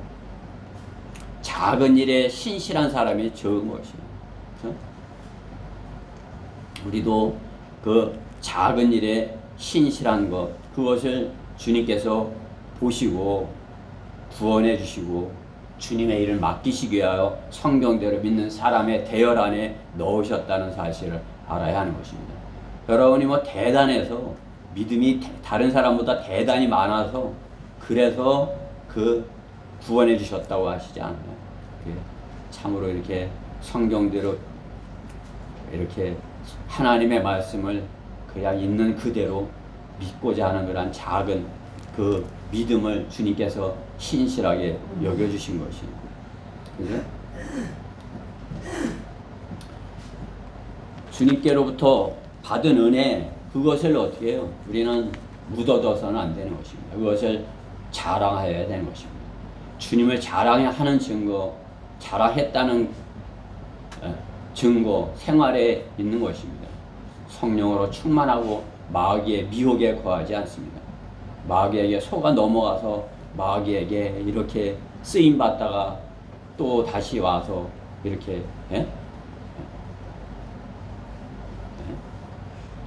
작은 일에 신실한 사람이 적은 것이에요. 그렇죠? 우리도 그 작은 일에 신실한 것, 그것을 주님께서 보시고 구원해 주시고 주님의 일을 맡기시기 위하여 성경대로 믿는 사람의 대열 안에 넣으셨다는 사실을 알아야 하는 것입니다. 여러분이 뭐 대단해서 믿음이 다른 사람보다 대단히 많아서 그래서 그 구원해 주셨다고 하시지 않나요? 참으로 이렇게 성경대로 이렇게 하나님의 말씀을 그냥 있는 그대로 믿고자 하는 그런 작은 그 믿음을 주님께서 신실하게 여겨주신 것이에요. 그죠? 주님께로부터 받은 은혜, 그것을 어떻게 해요? 우리는 묻어둬서는 안 되는 것입니다. 그것을 자랑해야 되는 것입니다. 주님을 자랑하는 증거, 자랑했다는 증거, 생활에 있는 것입니다. 성령으로 충만하고 마귀의 미혹에 거하지 않습니다. 마귀에게 속아 넘어가서 마귀에게 이렇게 쓰임 받다가 또 다시 와서 이렇게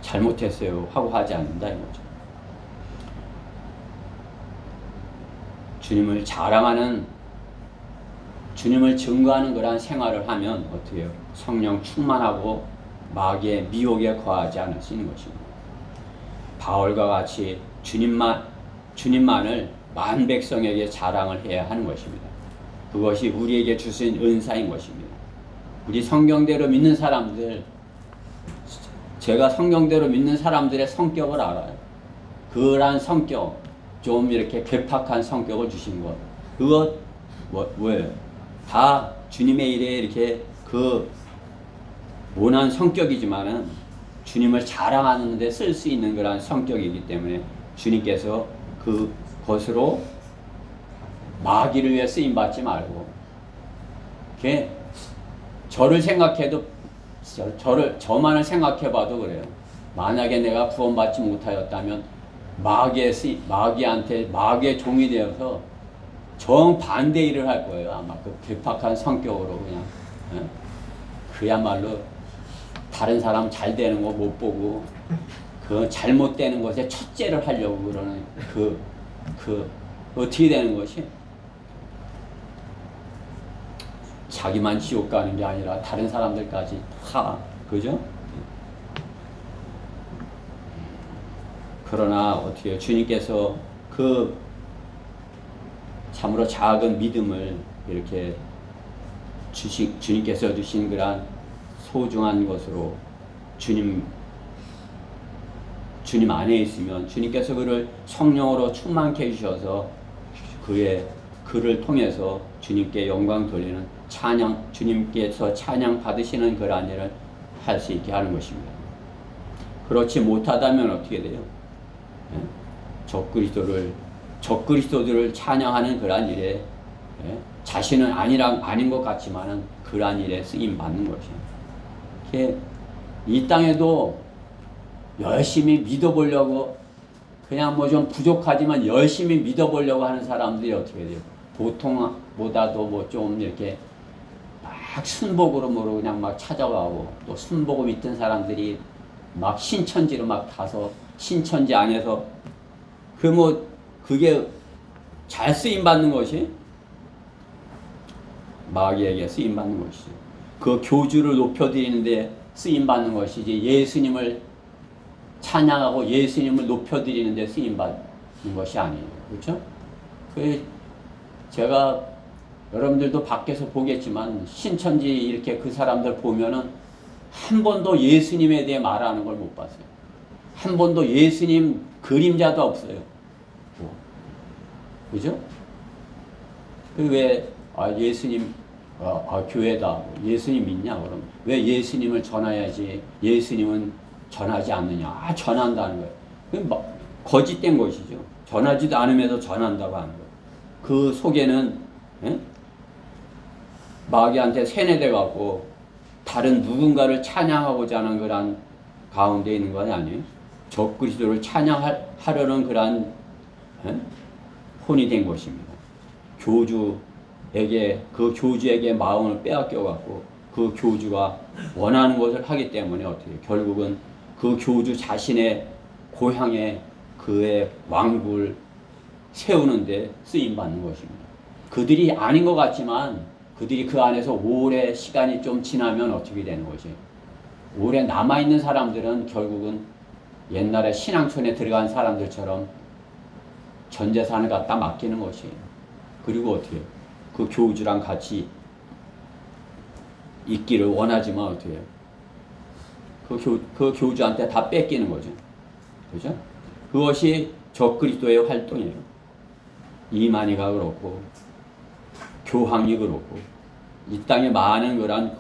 잘못했어요 하고 하지 않는다 이거죠. 주님을 자랑하는, 주님을 증거하는 그러한 생활을 하면 어떻게 해요? 성령 충만하고 마귀의 미혹에 거하지 않을 수 있는 것입니다. 바울과 같이 주님만을 만 백성에게 자랑을 해야 하는 것입니다. 그것이 우리에게 주신 은사인 것입니다. 우리 성경대로 믿는 사람들, 제가 성경대로 믿는 사람들의 성격을 알아요. 그러한 성격, 좀 이렇게 괴팍한 성격을 주신 것, 그것 뭐예요? 다 주님의 일에 이렇게 그 원한 성격이지만은 주님을 자랑하는 데 쓸 수 있는 그런 성격이기 때문에 주님께서 그것으로 마귀를 위해 쓰임 받지 말고, 이렇게 저를 생각해도 저만을 생각해 봐도 그래요. 만약에 내가 구원받지 못하였다면 마귀의 종이 되어서 정반대 일을 할 거예요. 아마 그 괴팍한 성격으로 그냥 그야말로 다른 사람 잘 되는 거 못 보고 그 잘못되는 것에 첫째를 하려고 그러는 그 어떻게 되는 것이, 자기만 지옥 가는 게 아니라 다른 사람들까지 다, 그죠? 그러나 어떻게 해요? 주님께서 그 참으로 작은 믿음을 이렇게 주님께서 주신 그런 소중한 것으로 주님 안에 있으면 주님께서 그를 성령으로 충만케 해주셔서 그를 통해서 주님께 영광 돌리는 주님께서 찬양 받으시는 그러한 일을 할 수 있게 하는 것입니다. 그렇지 못하다면 어떻게 돼요? 예? 적그리스도들을 찬양하는 그러한 일에 예? 자신은 아닌 것 같지만은 그러한 일에 쓰임 받는 것이에요. 이 땅에도 열심히 믿어보려고 그냥 뭐 좀 부족하지만 열심히 믿어보려고 하는 사람들이 어떻게 돼요? 보통보다도 뭐 좀 이렇게 막 순복으로 뭐로 그냥 막 찾아가고 또 순복음 있던 사람들이 막 신천지로 막 가서 신천지 안에서 그게 잘 쓰임 받는 것이 마귀에게 쓰임 받는 것이죠. 그 교주를 높여드리는데 쓰임 받는 것이지 예수님을 찬양하고 예수님을 높여드리는데 쓰임 받는 것이 아니에요. 그렇죠? 제가 여러분들도 밖에서 보겠지만 신천지 이렇게 그 사람들 보면은 한 번도 예수님에 대해 말하는 걸 못 봤어요. 한 번도 예수님 그림자도 없어요. 그죠? 왜 예수님 교회다 예수님 믿냐 그럼 왜 예수님을 전해야지 예수님은 전하지 않느냐 전한다는 거예요. 그건 거짓된 것이죠. 전하지도 않으면서 전한다고 하는 거예요. 그 속에는 마귀한테 세뇌돼 갖고 다른 누군가를 찬양하고자 하는 그런 가운데 있는 건 아니에요. 적그리스도를 찬양하려는 그런 혼이 된 것입니다. 그 교주에게 마음을 빼앗겨 갖고 그 교주가 원하는 것을 하기 때문에 어떻게 결국은 그 교주 자신의 고향에 그의 왕국을 세우는데 쓰임 받는 것입니다. 그들이 아닌 것 같지만 그들이 그 안에서 오래 시간이 좀 지나면 어떻게 되는 것이 오래 남아있는 사람들은 결국은 옛날에 신앙촌에 들어간 사람들처럼 전 재산을 갖다 맡기는 것이에요. 그리고 어떻게 해요? 그 교주랑 같이 있기를 원하지만 어떻게 해요? 그 교주한테 다 뺏기는 거죠. 그죠? 그것이 적그리스도의 활동이에요. 이만희가 그렇고 교황이 그렇고 이 땅에 많은 그런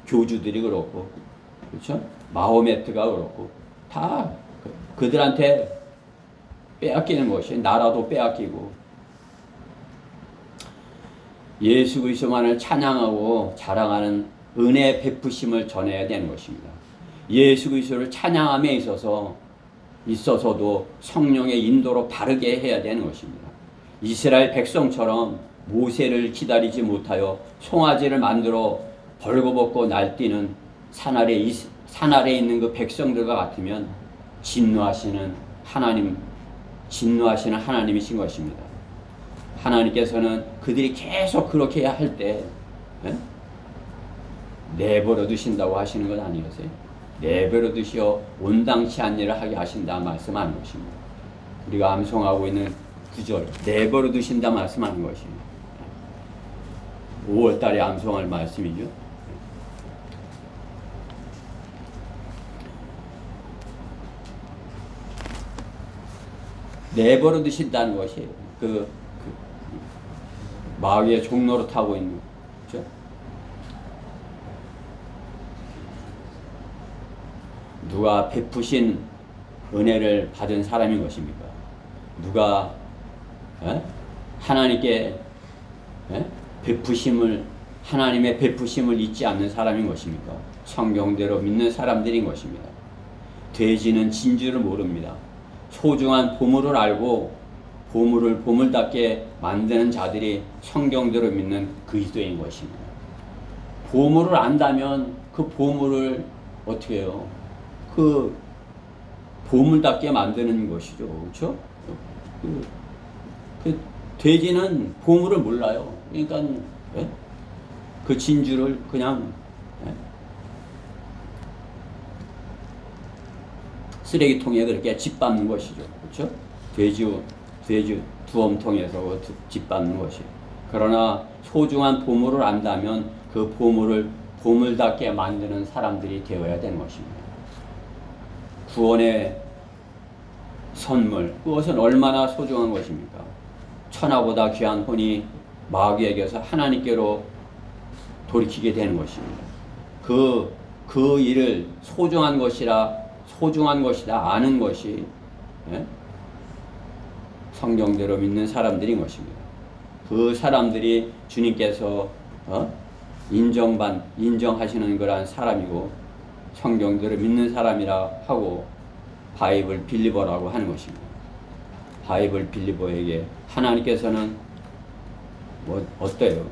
교주들이 그렇고 그렇죠? 마호메트가 그렇고 다 그들한테 빼앗기는 것이 나라도 빼앗기고 예수 그리스도만을 찬양하고 자랑하는 은혜 베푸심을 전해야 되는 것입니다. 예수 그리스도를 찬양함에 있어서도 성령의 인도로 바르게 해야 되는 것입니다. 이스라엘 백성처럼 모세를 기다리지 못하여 송아지를 만들어 벌거벗고 날뛰는 산 아래 있는 그 백성들과 같으면 진노하시는 하나님이신 것입니다. 하나님께서는 그들이 계속 그렇게 할 때 내버려 두신다고 하시는 건 아니겠어요? 내버려 두시어 온당치 않은 일을 하게 하신다 말씀하는 것입니다. 우리가 암송하고 있는 구절 내버려 두신다 말씀하는 것이에요. 5월달에 암송할 말씀이죠. 내버려 두신다는 것이 마귀의 종로로 타고 있는 거죠. 누가 베푸신 은혜를 받은 사람인 것입니까? 누가 하나님께 하나님의 베푸심을 잊지 않는 사람인 것입니까? 성경대로 믿는 사람들인 것입니다. 돼지는 진주를 모릅니다. 소중한 보물을 알고 보물을 보물답게 만드는 자들이 성경대로 믿는 그리스도인 것입니다. 보물을 안다면 그 보물을 어떻게 해요? 그 보물답게 만드는 것이죠. 그렇죠? 그 돼지는 보물을 몰라요. 그러니까 그 진주를 그냥 쓰레기통에 그렇게 짓밟는 것이죠. 그렇죠? 돼지 두엄통에서 짓밟는 것이에요. 그러나 소중한 보물을 안다면 그 보물을 보물답게 만드는 사람들이 되어야 되는 것입니다. 구원의 선물, 그것은 얼마나 소중한 것입니까? 천하보다 귀한 혼이 마귀에게서 하나님께로 돌이키게 되는 것입니다. 그 일을 소중한 것이라 소중한 것이다 아는 것이 예? 성경대로 믿는 사람들인 것입니다. 그 사람들이 주님께서 인정하시는 그러한 사람이고 성경대로 믿는 사람이라 하고 바이블 빌리버라고 하는 것입니다. 바이블 빌리버에게 하나님께서는 어때요?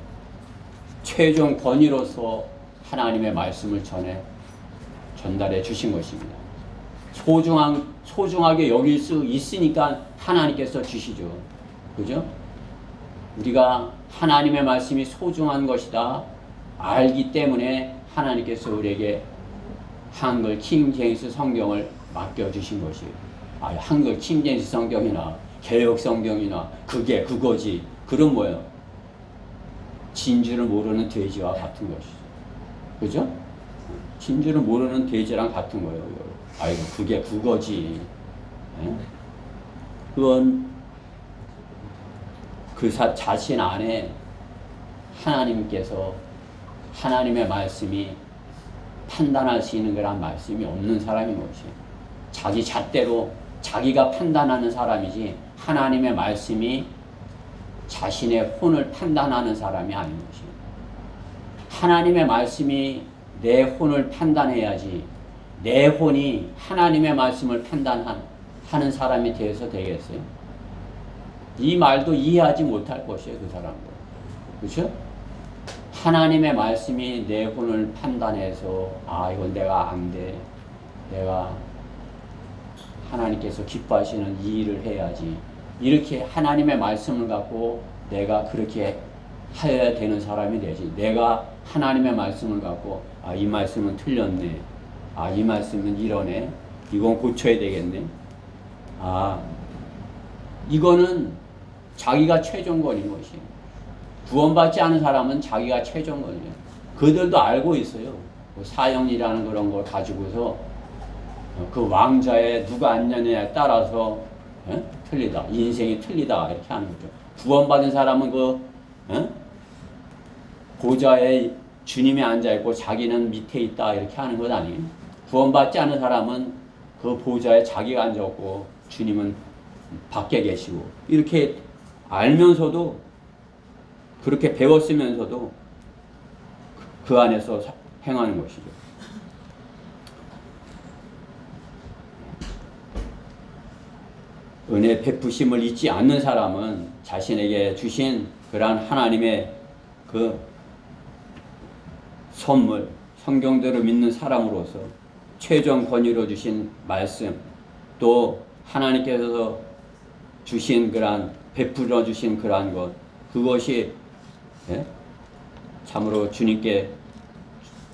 최종 권위로서 하나님의 말씀을 전달해 주신 것입니다. 소중하게 여길 수 있으니까 하나님께서 주시죠. 그죠? 우리가 하나님의 말씀이 소중한 것이다 알기 때문에 하나님께서 우리에게 한글 킹제임스 성경을 맡겨주신 것이에요. 한글 킹제임스 성경이나 개역 성경이나 그게 그거지. 그럼 뭐예요? 진주를 모르는 돼지와 같은 것이죠. 그죠? 진주를 모르는 돼지랑 같은 거예요. 아이고 그게 그거지. 예? 그건 그 자신 안에 하나님께서 하나님의 말씀이 판단할 수 있는 그런 말씀이 없는 사람인 것이 자기 잣대로 자기가 판단하는 사람이지 하나님의 말씀이 자신의 혼을 판단하는 사람이 아닌 것이 하나님의 말씀이 내 혼을 판단해야지 내 혼이 하나님의 말씀을 판단하는 사람이 되겠어요? 이 말도 이해하지 못할 것이에요. 그 사람도. 그렇죠? 하나님의 말씀이 내 혼을 판단해서 이건 내가 안 돼. 내가 하나님께서 기뻐하시는 이 일을 해야지. 이렇게 하나님의 말씀을 갖고 내가 그렇게 해야 되는 사람이 되지. 내가 하나님의 말씀을 갖고 이 말씀은 틀렸네. 이 말씀은 이러네. 이건 고쳐야 되겠네. 이거는 자기가 최종권인 것이에요. 구원받지 않은 사람은 자기가 최종권이에요. 그들도 알고 있어요. 사형이라는 그런 걸 가지고서 그 왕자의 누가 앉느냐에 따라서 틀리다. 인생이 틀리다. 이렇게 하는 거죠. 구원받은 사람은 보좌에 주님이 앉아있고 자기는 밑에 있다. 이렇게 하는 것 아니에요. 구원받지 않은 사람은 그 보좌에 자기가 앉았고 주님은 밖에 계시고 이렇게 알면서도 그렇게 배웠으면서도 그 안에서 행하는 것이죠. 은혜 베푸심을 잊지 않는 사람은 자신에게 주신 그러한 하나님의 그 선물, 성경대로 믿는 사람으로서 최종 권위로 주신 말씀, 또 하나님께서 주신 그러한 베풀어 주신 그러한 것, 그것이 참으로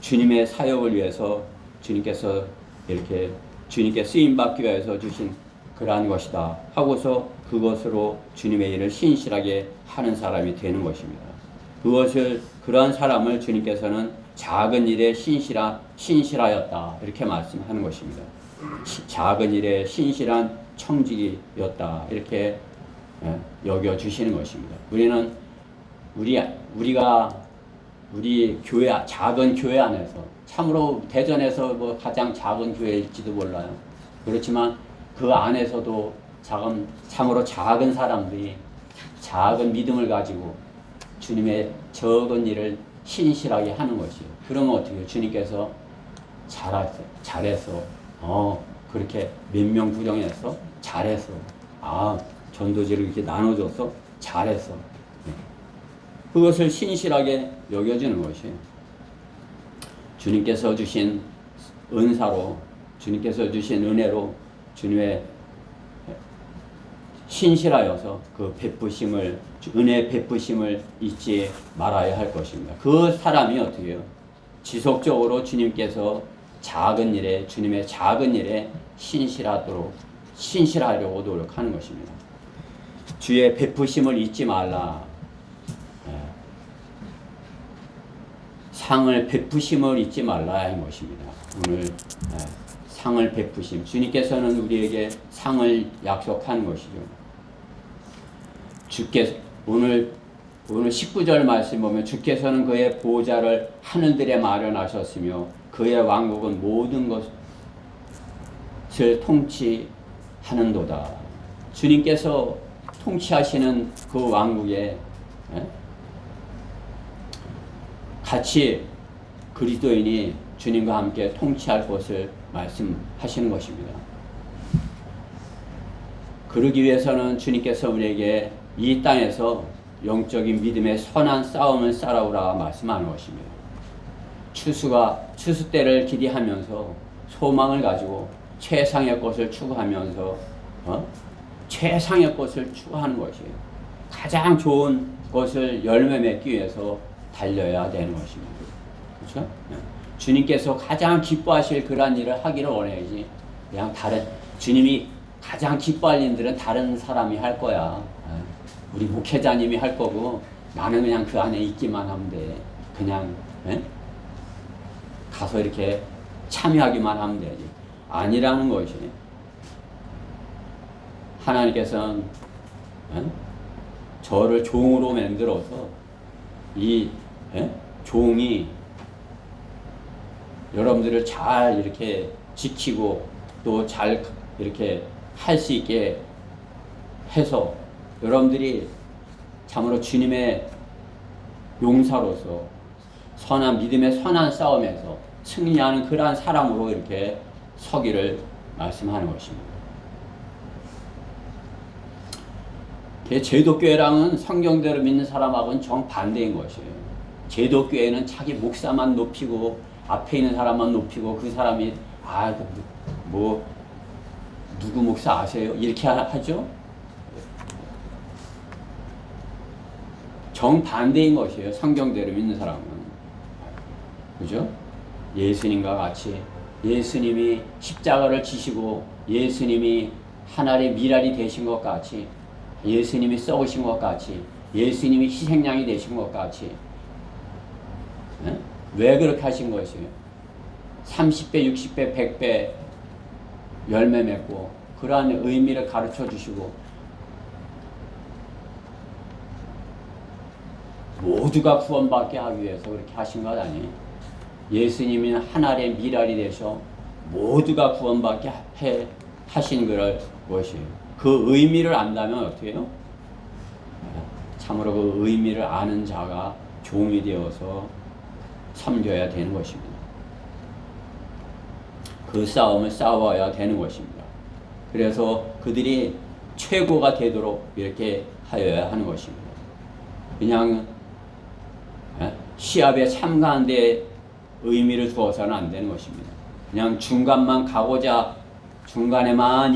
주님의 사역을 위해서 주님께서 이렇게 주님께 쓰임 받기 위해서 주신 그러한 것이다 하고서 그것으로 주님의 일을 신실하게 하는 사람이 되는 것입니다. 그러한 사람을 주님께서는 작은 일에 신실하였다 이렇게 말씀하는 것입니다. 작은 일에 신실한 청직이었다 이렇게 여겨 주시는 것입니다. 우리 교회 작은 교회 안에서 참으로 대전에서 가장 작은 교회일지도 몰라요. 그렇지만 그 안에서도 참으로 작은 사람들이 작은 믿음을 가지고 주님의 적은 일을 신실하게 하는 것이에요. 그러면 어떻게 해요? 주님께서 잘했어. 그렇게 몇 명 부정했어? 잘했어. 전도지를 이렇게 나눠줬어? 잘했어. 그것을 신실하게 여겨주는 것이에요. 주님께서 주신 은사로, 주님께서 주신 은혜로 주님의 신실하여서 그 은혜 베푸심을 잊지 말아야 할 것입니다. 그 사람이 어떻게 해요? 지속적으로 주님께서 주님의 작은 일에 신실하려고 노력하는 것입니다. 주의 베푸심을 잊지 말라. 상을 베푸심을 잊지 말라 이 것입니다. 오늘 상을 베푸심. 주님께서는 우리에게 상을 약속한 것이죠. 오늘 19절 말씀 보면 주께서는 그의 보좌를 하늘들에 마련하셨으며 그의 왕국은 모든 통치하는도다. 주님께서 통치하시는 그 왕국에 같이 그리스도인이 주님과 함께 통치할 것을 말씀하시는 것입니다. 그러기 위해서는 주님께서 우리에게 이 땅에서 영적인 믿음의 선한 싸움을 싸우라 말씀하는 것입니다. 추수 때를 기대하면서 소망을 가지고 최상의 것을 추구하면서 최상의 것을 추구하는 것이에요. 가장 좋은 것을 열매 맺기 위해서 달려야 되는 것입니다. 그렇죠? 주님께서 가장 기뻐하실 그러한 일을 하기를 원해야지 그냥 주님이 가장 기뻐할 일들은 다른 사람이 할 거야. 우리 목회자님이 할 거고 나는 그냥 그 안에 있기만 하면 돼. 그냥 가서 이렇게 참여하기만 하면 되지. 아니라는 것이 하나님께서는 저를 종으로 만들어서 이 종이 여러분들을 잘 이렇게 지키고 또 잘 이렇게 할 수 있게 해서 여러분들이 참으로 주님의 용사로서 선한 믿음의 선한 싸움에서 승리하는 그러한 사람으로 이렇게 서기를 말씀하는 것입니다. 제도교회랑은 성경대로 믿는 사람하고는 정반대인 것이에요. 제도교회는 자기 목사만 높이고 앞에 있는 사람만 높이고 그 사람이 누구 목사 아세요? 이렇게 하죠. 정반대인 것이에요. 성경대로 믿는 사람은. 그죠? 예수님과 같이 예수님이 십자가를 지시고 예수님이 하나의 미랄이 되신 것 같이 예수님이 썩으신 것 같이 예수님이 희생양이 되신 것 같이 왜 그렇게 하신 것이에요? 30배, 60배, 100배 열매 맺고 그러한 의미를 가르쳐 주시고 모두가 구원받게 하기 위해서 그렇게 하신 것 아니에요? 예수님이 하나의 미랄이 되셔 모두가 구원받게 하신 것이에요. 그 의미를 안다면 어떻게 해요? 참으로 그 의미를 아는 자가 종이 되어서 섬겨야 되는 것입니다. 그 싸움을 싸워야 되는 것입니다. 그래서 그들이 최고가 되도록 이렇게 하여야 하는 것입니다. 그냥 시합에 참가한 데 의미를 두어서는 안 되는 것입니다. 그냥 중간만 가고자 중간에만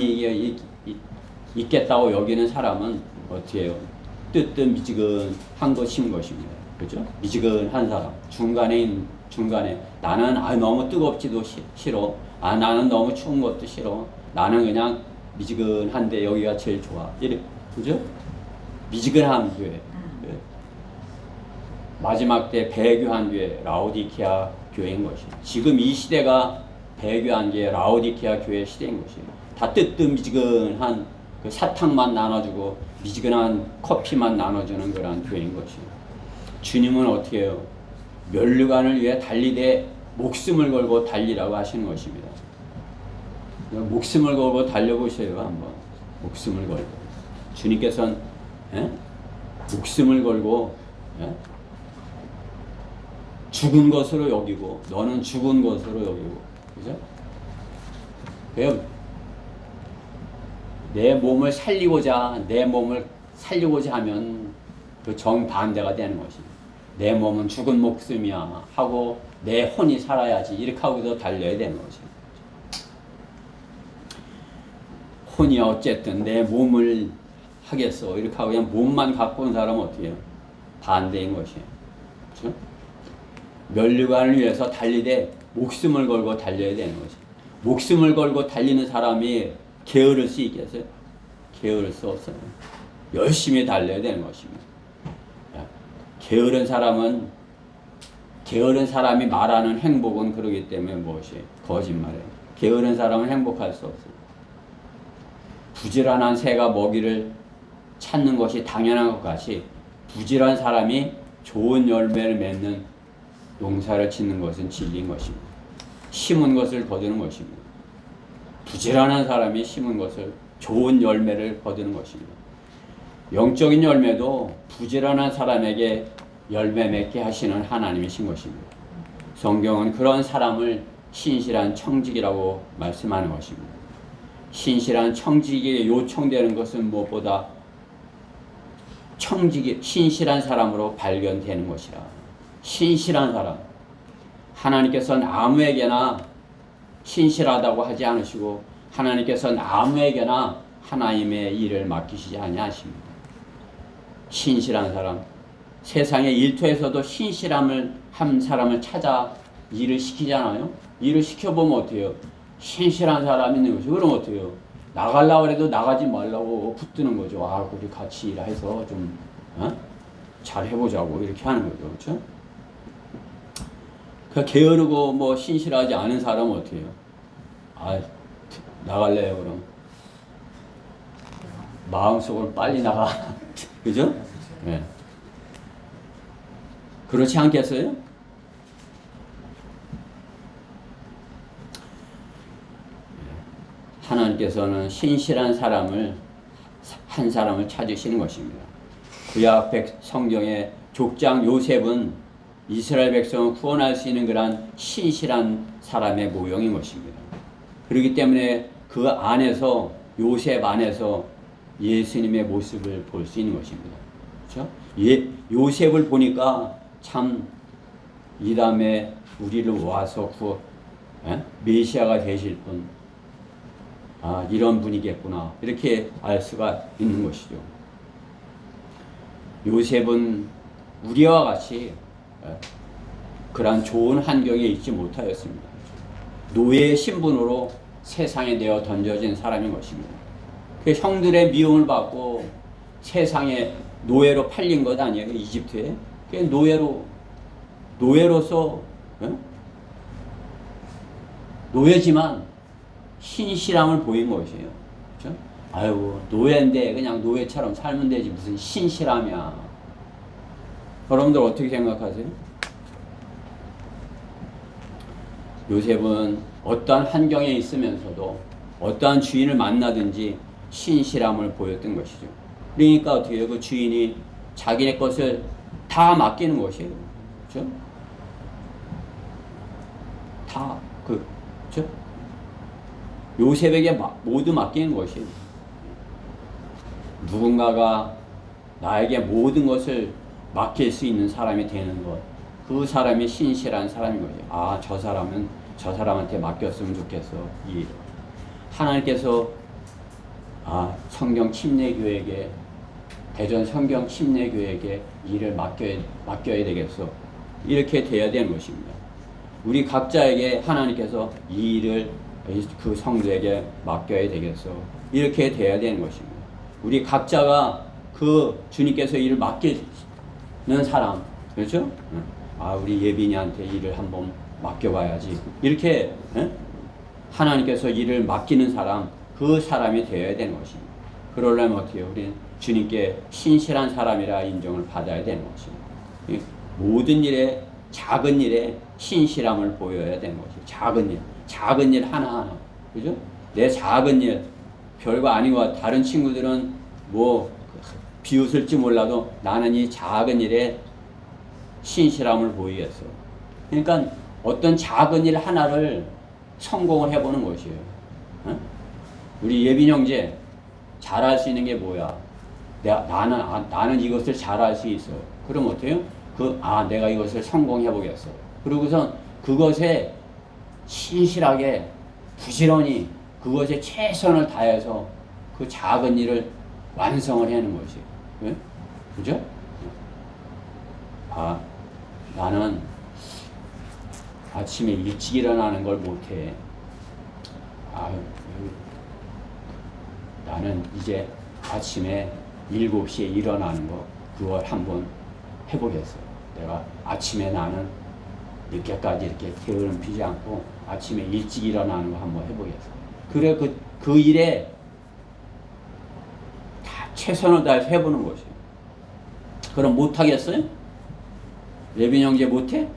있겠다고 여기는 사람은 어떻게 해요? 뜨뜻미지근한 것인 것입니다. 그죠? 미지근한 사람. 중간에 나는 너무 뜨겁지도 싫어. 나는 너무 추운 것도 싫어. 나는 그냥 미지근한데 여기가 제일 좋아. 이래. 그죠? 미지근한 교회. 마지막 때 배교한 교회, 라오디케아 교회인 것이에요. 지금 이 시대가 배교한 게 라오디케아 교회 시대인 것이에요. 다 뜨뜻미지근한 그 사탕만 나눠주고 미지근한 커피만 나눠주는 그런 교회인 것이에요. 주님은 어떻게 해요? 면류관을 위해 달리되 목숨을 걸고 달리라고 하시는 것입니다. 목숨을 걸고 달려보세요. 한번 목숨을 걸고 주님께서는 목숨을 걸고 죽은 것으로 여기고 너는 죽은 것으로 여기고 그죠? 내 몸을 살리고자 하면 그 정반대가 되는 것입니다. 내 몸은 죽은 목숨이야 하고 내 혼이 살아야지 이렇게 하고서 달려야 되는 것입니다. 혼이 어쨌든 내 몸을 하겠어 이렇게 하고 그냥 몸만 갖고 온 사람은 어떻게 해요? 반대인 것이에요. 그렇죠? 면류관을 위해서 달리되 목숨을 걸고 달려야 되는 것이에요. 목숨을 걸고 달리는 사람이 게으를 수 있겠어요? 게으를 수 없어요. 열심히 달려야 되는 것입니다. 게으른 사람이 말하는 행복은 그러기 때문에 무엇이에요? 거짓말이에요. 게으른 사람은 행복할 수 없어요. 부지런한 새가 먹이를 찾는 것이 당연한 것 같이 부지런한 사람이 좋은 열매를 맺는 농사를 짓는 것은 진리인 것입니다. 심은 것을 거두는 것입니다. 부지런한 사람이 심은 것을 좋은 열매를 거두는 것입니다. 영적인 열매도 부지런한 사람에게 열매 맺게 하시는 하나님이신 것입니다. 성경은 그런 사람을 신실한 청직이라고 말씀하는 것입니다. 신실한 청직에게 요청되는 것은 무엇보다 신실한 사람으로 발견되는 것이라. 신실한 사람. 하나님께서는 아무에게나 신실하다고 하지 않으시고 하나님께서는 아무에게나 하나님의 일을 맡기시지 아니하십니다. 신실한 사람. 세상의 일터에서도 신실함을 한 사람을 찾아 일을 시키잖아요. 일을 시켜보면 어때요? 신실한 사람이 있는 거죠. 그럼 어때요? 나가려고 해도 나가지 말라고 붙드는 거죠. 아, 우리 같이 일해서 좀 잘 해보자고 이렇게 하는 거죠. 그렇죠? 그 게으르고 뭐 신실하지 않은 사람은 어떻게 해요? 아, 나갈래요 그럼. 마음속으로 빨리 나가. 그죠? 네. 그렇지 않겠어요? 하나님께서는 신실한 사람을 한 사람을 찾으시는 것입니다. 구약 성경의 족장 요셉은 이스라엘 백성을 구원할 수 있는 그런 신실한 사람의 모형인 것입니다. 그렇기 때문에 그 안에서 요셉 안에서 예수님의 모습을 볼 수 있는 것입니다. 그렇죠? 요셉을 보니까 참 이 다음에 우리를 와서 메시아가 되실 분, 이런 분이겠구나 이렇게 알 수가 있는 것이죠. 요셉은 우리와 같이 그러한 좋은 환경에 있지 못하였습니다. 노예의 신분으로 세상에 내어 던져진 사람인 것입니다. 그 형들의 미움을 받고 세상에 노예로 팔린 것 아니에요. 이집트에. 그 노예로서 노예지만 신실함을 보인 것이에요. 그렇죠? 아유, 노예인데 그냥 노예처럼 살면 되지 무슨 신실함이야. 여러분들 어떻게 생각하세요? 요셉은 어떠한 환경에 있으면서도 어떠한 주인을 만나든지 신실함을 보였던 것이죠. 그러니까 어떻게 해요? 그 주인이 자기네 것을 다 맡기는 것이에요. 그렇죠? 그렇죠? 요셉에게 모두 맡기는 것이에요. 누군가가 나에게 모든 것을 맡길 수 있는 사람이 되는 것, 그 사람이 신실한 사람인 거죠. 저 사람은 저 사람한테 맡겼으면 좋겠어. 이 하나님께서 성경 침례교회에게 대전 성경 침례교회에게 일을 맡겨야 되겠어. 이렇게 돼야 되는 것입니다. 우리 각자에게 하나님께서 이 일을 그 성도에게 맡겨야 되겠어. 이렇게 돼야 되는 것입니다. 우리 각자가 그 주님께서 일을 맡기는 사람, 그렇죠? 우리 예빈이한테 일을 한번 맡겨봐야지. 이렇게 하나님께서 일을 맡기는 사람, 그 사람이 되어야 되는 것입니다. 그러려면 어떻게 해요? 우리는 주님께 신실한 사람이라 인정을 받아야 되는 것입니다. 모든 일에 작은 일에 신실함을 보여야 되는 것이에요. 작은 일 하나하나. 그죠? 내 작은 일, 별거 아닌 것 같아. 다른 친구들은 뭐 비웃을지 몰라도 나는 이 작은 일에 신실함을 보이겠어. 그러니까 어떤 작은 일 하나를 성공을 해보는 것이에요. 우리 예빈 형제 잘할 수 있는 게 뭐야? 나는 이것을 잘할 수 있어. 그럼 어때요? 내가 이것을 성공해 보겠어. 그러고선 그것에 신실하게 부지런히 그것에 최선을 다해서 그 작은 일을 완성을 하는 것이에요. 네? 그죠? 나는 아침에 일찍 일어나는 걸 못해. 나는 이제 아침에 7시에 일어나는 거 그걸 한번 해보겠어. 내가 아침에 나는 늦게까지 이렇게 게으름 피지 않고 아침에 일찍 일어나는 거 한번 해보겠어. 그래 그 일에 다 최선을 다해서 해보는 것이에요. 그럼 못하겠어요? 예빈 형제 못해?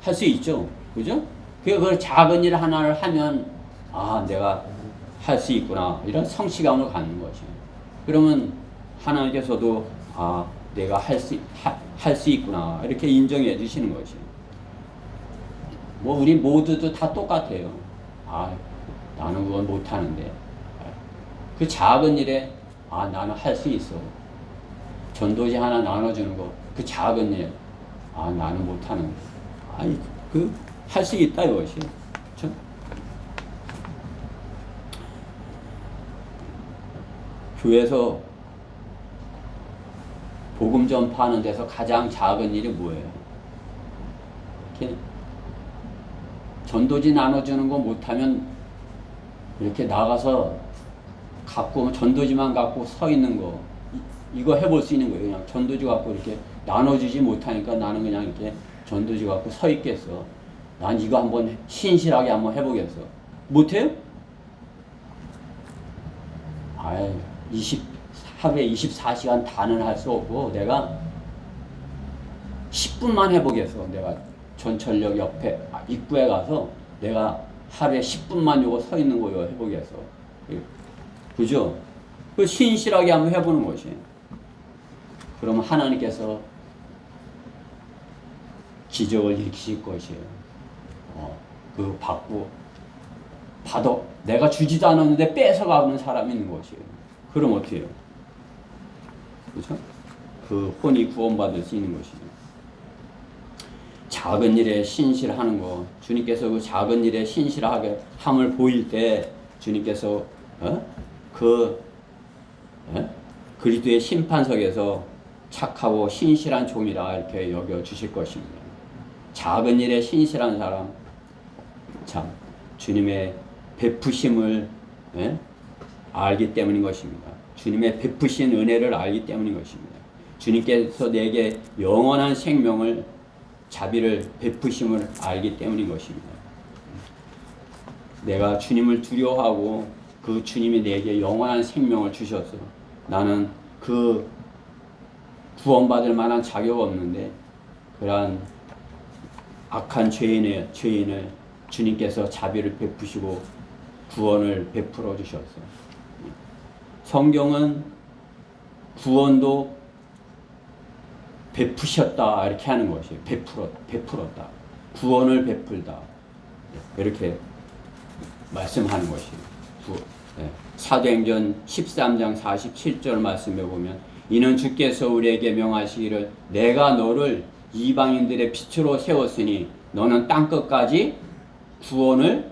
할 수 있죠. 그죠? 그걸 작은 일 하나를 하면 내가 할 수 있구나 이런 성취감을 갖는 거죠. 그러면 하나님께서도 내가 할 수 있구나 이렇게 인정해 주시는 거죠. 뭐 우리 모두도 다 똑같아요. 나는 그건 못하는데 그 작은 일에 나는 할 수 있어. 전도지 하나 나눠주는 거 그 작은 일 나는 못하는데 그 할 수 있다 이것이. 그렇죠? 교회에서 복음 전파하는 데서 가장 작은 일이 뭐예요? 이렇게 전도지 나눠주는 거 못하면 이렇게 나가서 갖고 전도지만 갖고 서 있는 거 이거 해볼 수 있는 거예요. 그냥 전도지 갖고 이렇게 나눠주지 못하니까 나는 그냥 이렇게 전도지 갖고 서 있겠어. 난 이거 한번 신실하게 한번 해보겠어. 못해요? 하루에 24시간 다는 할 수 없고 내가 10분만 해보겠어. 내가 전철역 옆에 입구에 가서 내가 하루에 10분만 요거 서 있는 거 해보겠어. 그죠? 그 신실하게 한번 해보는 것이. 그러면 하나님께서 기적을 일으키실 것이에요. 내가 주지도 않았는데 뺏어가는 사람이 있는 것이에요. 그럼 어떻게 해요? 그죠? 그 혼이 구원받을 수 있는 것이죠. 작은 일에 신실하는 거, 주님께서 그 작은 일에 신실하게 함을 보일 때 주님께서 그리스도의 심판석에서 착하고 신실한 종이라 이렇게 여겨 주실 것입니다. 작은 일에 신실한 사람, 참 주님의 베푸심을 알기 때문인 것입니다. 주님의 베푸신 은혜를 알기 때문인 것입니다. 주님께서 내게 영원한 생명을 자비를 베푸심을 알기 때문인 것입니다. 내가 주님을 두려워하고 그 주님이 내게 영원한 생명을 주셔서 나는 그 구원받을 만한 자격 없는데 그러한 악한 죄인을 주님께서 자비를 베푸시고 구원을 베풀어 주셨어요. 성경은 구원도 베푸셨다 이렇게 하는 것이에요. 베풀었다. 구원을 베풀다. 이렇게 말씀하는 것이에요. 사도행전 13장 47절 말씀에 보면 이는 주께서 우리에게 명하시기를 내가 너를 이방인들의 빛으로 세웠으니 너는 땅끝까지 구원을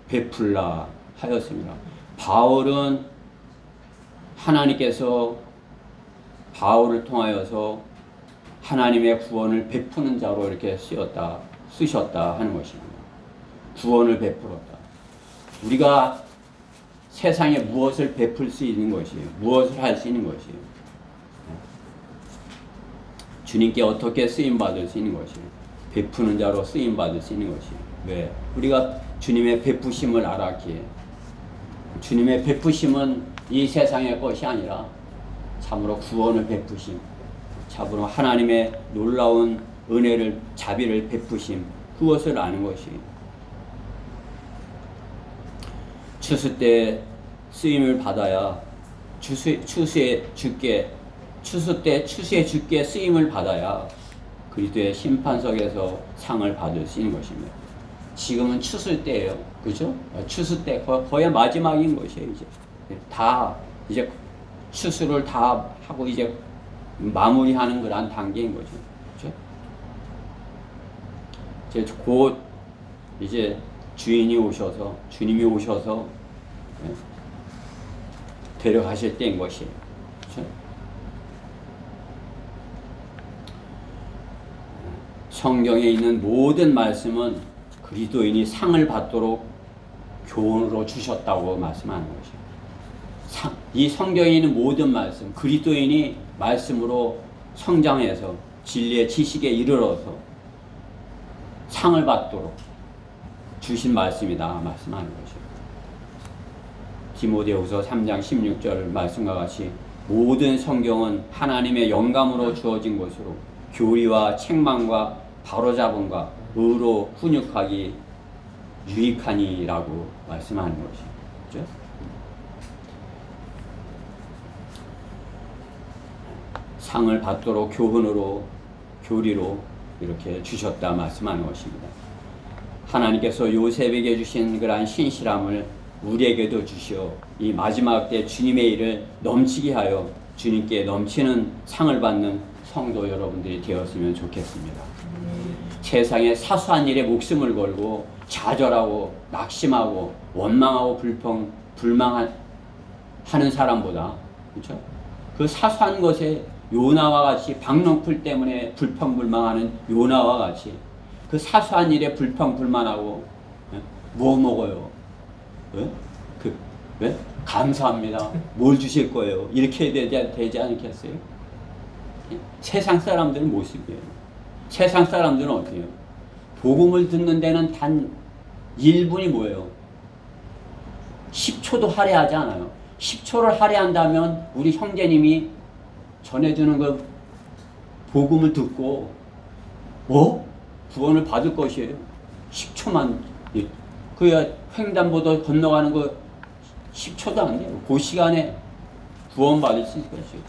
베풀라 하였습니다. 바울은 하나님께서 바울을 통하여서 하나님의 구원을 베푸는 자로 이렇게 쓰셨다 하는 것입니다. 구원을 베풀었다. 우리가 세상에 무엇을 베풀 수 있는 것이에요? 무엇을 할 수 있는 것이에요? 주님께 어떻게 쓰임받을 수 있는 것이에요? 베푸는 자로 쓰임받을 수 있는 것이에요. 왜? 우리가 주님의 베푸심을 알았기에. 주님의 베푸심은 이 세상의 것이 아니라 참으로 구원을 베푸심, 참으로 하나님의 놀라운 은혜를 자비를 베푸심, 그것을 아는 것이에요. 추수 때 쓰임을 받아야 추수의 주께 쓰임을 받아야 그리스도의 심판석에서 상을 받을 수 있는 것입니다. 지금은 추수 때예요, 그죠? 추수 때 거의 마지막인 것이에요. 이제 추수를 다 하고 이제 마무리하는 그런 단계인 거죠, 그죠? 이제 곧 이제 주님이 오셔서 데려가실 때인 것이에요. 그렇죠? 성경에 있는 모든 말씀은 그리스도인이 상을 받도록 교훈으로 주셨다고 말씀하는 것이에요. 이 성경에 있는 모든 말씀, 그리스도인이 말씀으로 성장해서 진리의 지식에 이르러서 상을 받도록 주신 말씀이다 말씀하는 것이에요. 디모데후서 3장 16절 말씀과 같이 모든 성경은 하나님의 영감으로 주어진 것으로 교리와 책망과 바로잡음과 의로 훈육하기 유익하니라고 말씀하는 것이죠. 그렇죠? 상을 받도록 교훈으로 교리로 이렇게 주셨다 말씀하는 것입니다. 하나님께서 요셉에게 주신 그러한 신실함을 우리에게도 주시어 이 마지막 때 주님의 일을 넘치게 하여 주님께 넘치는 상을 받는 성도 여러분들이 되었으면 좋겠습니다. 세상에 사소한 일에 목숨을 걸고 좌절하고 낙심하고 원망하고 불망하는 사람보다, 그렇죠? 그 사소한 것에 요나와 같이 박농풀 때문에 불평불망하는 요나와 같이 그 사소한 일에 불평불만하고 뭐 먹어요? 감사합니다. 뭘 주실 거예요? 이렇게 되지 않겠어요? 세상 사람들은 모습이에요. 세상 사람들은 어떻게 해요? 복음을 듣는 데는 단 1분이 뭐예요? 10초도 할애하지 않아요. 10초를 할애한다면 우리 형제님이 전해주는 그 복음을 듣고 구원을 받을 것이에요. 10초만. 그야 횡단보도 건너가는 거 10초도 안 돼요. 그 시간에 구원받을 수 있을 것이에요.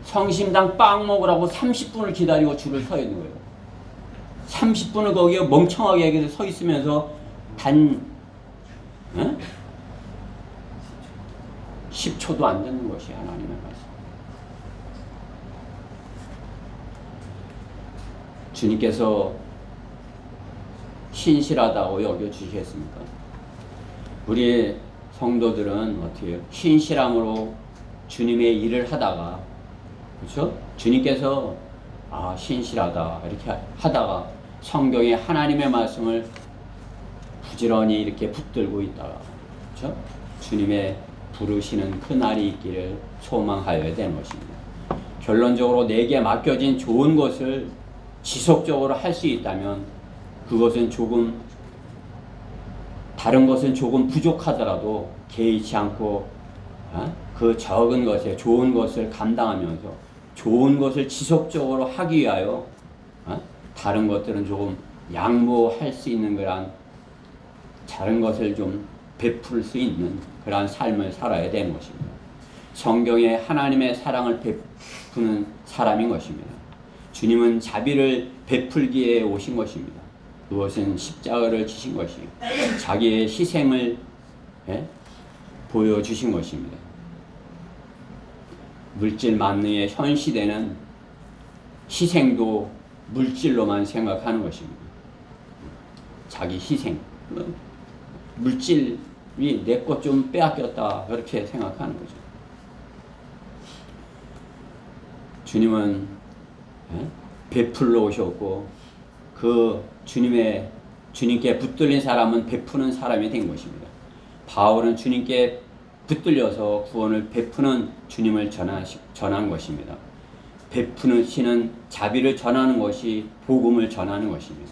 성심당 빵 먹으라고 30분을 기다리고 줄을 서 있는 거예요. 30분을 거기에 멍청하게 서 있으면서 단 10초도 안 되는 것이 하나님의 말씀. 주님께서 신실하다고 여겨주시겠습니까? 우리 성도들은 어떻게 해요? 신실함으로 주님의 일을 하다가, 그렇죠? 주님께서 신실하다 이렇게 하다가 성경에 하나님의 말씀을 부지런히 이렇게 붙들고 있다가, 그렇죠? 주님의 부르시는 그 날이 있기를 소망하여야 되는 것입니다. 결론적으로 내게 맡겨진 좋은 것을 지속적으로 할 수 있다면 그것은 다른 것은 조금 부족하더라도 개의치 않고 그 적은 것에 좋은 것을 감당하면서 좋은 것을 지속적으로 하기 위하여 다른 것들은 조금 양보할 수 있는 그런 다른 것을 좀 베풀 수 있는 그러한 삶을 살아야 되는 것입니다. 성경에 하나님의 사랑을 베푸는 사람인 것입니다. 주님은 자비를 베풀기에 오신 것입니다. 그것은 십자가를 지신 것이에요. 자기의 희생을 보여주신 것입니다. 물질 만능의 현 시대는 희생도 물질로만 생각하는 것입니다. 자기 희생, 물질이 내 것 좀 빼앗겼다 그렇게 생각하는 거죠. 주님은 베풀러 오셨고 그 주님께 붙들린 사람은 베푸는 사람이 된 것입니다. 바울은 주님께 붙들려서 구원을 베푸는 주님을 전한 것입니다. 베푸시는 자비를 전하는 것이 복음을 전하는 것입니다.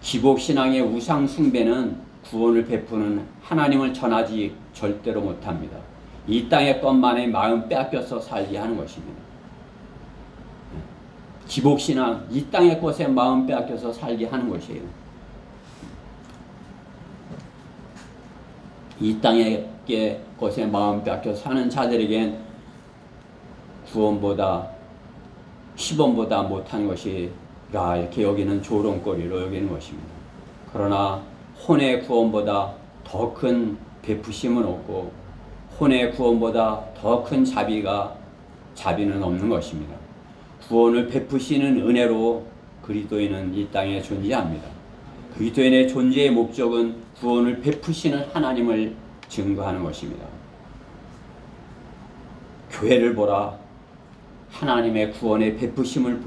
기복신앙의 우상 숭배는 구원을 베푸는 하나님을 전하지 절대로 못합니다. 이 땅의 것만의 마음 빼앗겨서 살게 하는 것입니다. 기복신앙, 이 땅의 것에 마음 빼앗겨서 살게 하는 것이에요. 이 땅의 것에 마음 빼앗겨서 사는 자들에겐 구원보다 10원보다 못한 것이라 이렇게 여기는 조롱거리로 여기는 것입니다. 그러나 혼의 구원보다 더 큰 베푸심은 없고 혼의 구원보다 더 큰 자비는 없는 것입니다. 구원을 베푸시는 은혜로 그리스도인은 이 땅에 존재합니다. 그리스도인의 존재의 목적은 구원을 베푸시는 하나님을 증거하는 것입니다. 교회를 보라. 하나님의 구원의 베푸심을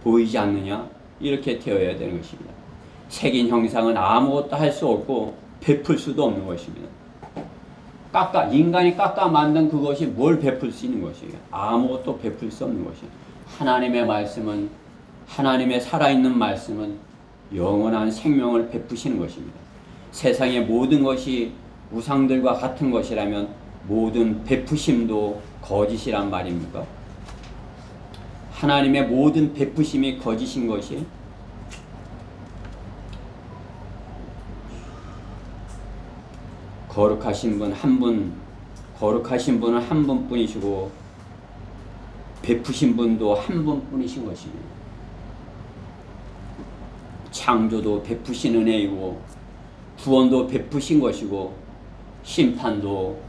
보이지 않느냐? 이렇게 되어야 되는 것입니다. 새긴 형상은 아무것도 할 수 없고 베풀 수도 없는 것입니다. 인간이 깎아 만든 그것이 뭘 베풀 수 있는 것이에요? 아무것도 베풀 수 없는 것이에요. 하나님의 말씀은, 하나님의 살아있는 말씀은 영원한 생명을 베푸시는 것입니다. 세상의 모든 것이 우상들과 같은 것이라면 모든 베푸심도 거짓이란 말입니까? 하나님의 모든 베푸심이 거짓인 것이 거룩하신 분은 한 분뿐이시고 베푸신 분도 한 분뿐이신 것입니다. 창조도 베푸신 은혜이고 구원도 베푸신 것이고 심판도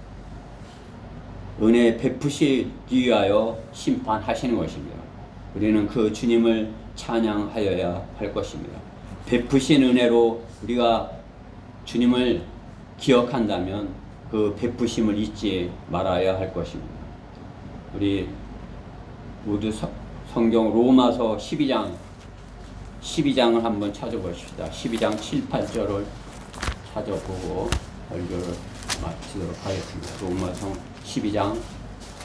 은혜 베푸시기 위하여 심판하시는 것입니다. 우리는 그 주님을 찬양하여야 할 것입니다. 베푸신 은혜로 우리가 주님을 기억한다면 그 베푸심을 잊지 말아야 할 것입니다. 우리 모두 성경 로마서 12장을 한번 찾아보십시다. 12장 7, 8절을 찾아보고 설교를 마치도록 하겠습니다. 로마서 12장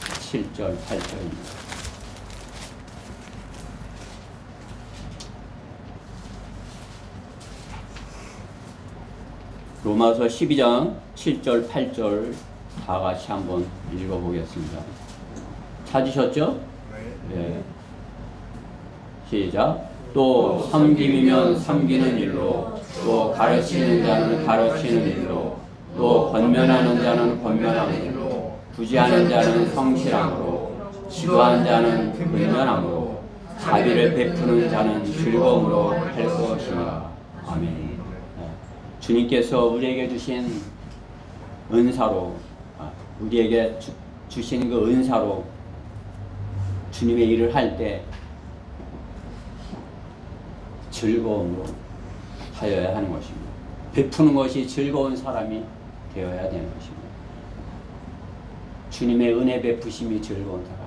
7절, 8절입니다. 로마서 12장 7절, 8절 다 같이 한번 읽어보겠습니다. 찾으셨죠? 네. 시작. 또 섬김이면 섬기는 일로, 또 가르치는 자는 가르치는 일로, 또 권면하는 자는 권면하는 일로, 구제하는 자는 성실함으로, 지도한 자는 근면함으로, 자비를 베푸는 자는 즐거움으로 할 것이니라. 아멘. 주님께서 우리에게 주신 은사로, 우리에게 주신 그 은사로 주님의 일을 할 때 즐거움으로 하여야 하는 것입니다. 베푸는 것이 즐거운 사람이 되어야 되는 것입니다. 주님의 은혜 베푸심이 즐거운 사람.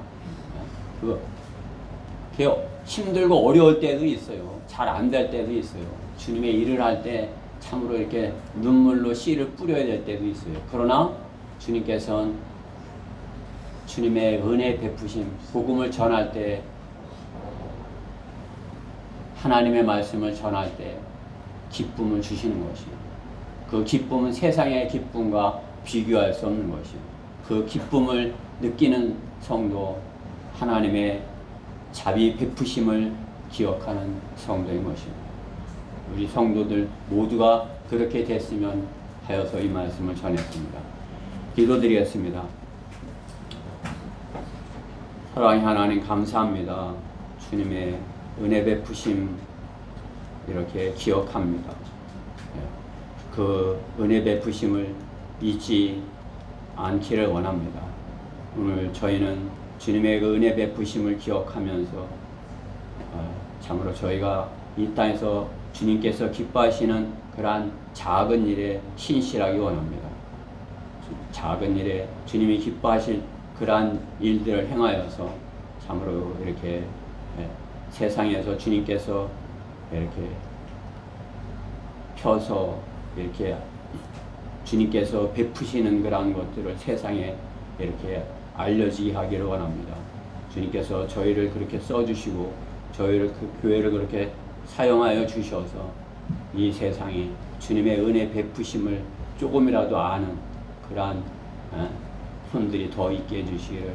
그거 힘들고 어려울 때도 있어요. 잘 안 될 때도 있어요. 주님의 일을 할 때 참으로 이렇게 눈물로 씨를 뿌려야 될 때도 있어요. 그러나 주님께서는 주님의 은혜 베푸심, 복음을 전할 때, 하나님의 말씀을 전할 때 기쁨을 주시는 것이에요. 그 기쁨은 세상의 기쁨과 비교할 수 없는 것이에요. 그 기쁨을 느끼는 성도, 하나님의 자비 베푸심을 기억하는 성도인 것입니다. 우리 성도들 모두가 그렇게 됐으면 하여서 이 말씀을 전했습니다. 기도드리겠습니다. 사랑의 하나님 감사합니다. 주님의 은혜 베푸심 이렇게 기억합니다. 그 은혜 베푸심을 잊지 않기를 원합니다. 오늘 저희는 주님의 그 은혜 베푸심을 기억하면서 참으로 저희가 이 땅에서 주님께서 기뻐하시는 그러한 작은 일에 신실하기 원합니다. 작은 일에 주님이 기뻐하실 그러한 일들을 행하여서 참으로 이렇게 세상에서 주님께서 이렇게 펴서 이렇게 주님께서 베푸시는 그러한 것들을 세상에 이렇게 알려지게 하기를 원합니다. 주님께서 저희를 그렇게 써주시고 저희를 그 교회를 그렇게 사용하여 주셔서 이 세상에 주님의 은혜 베푸심을 조금이라도 아는 그러한 손들이 더 있게 해주시기를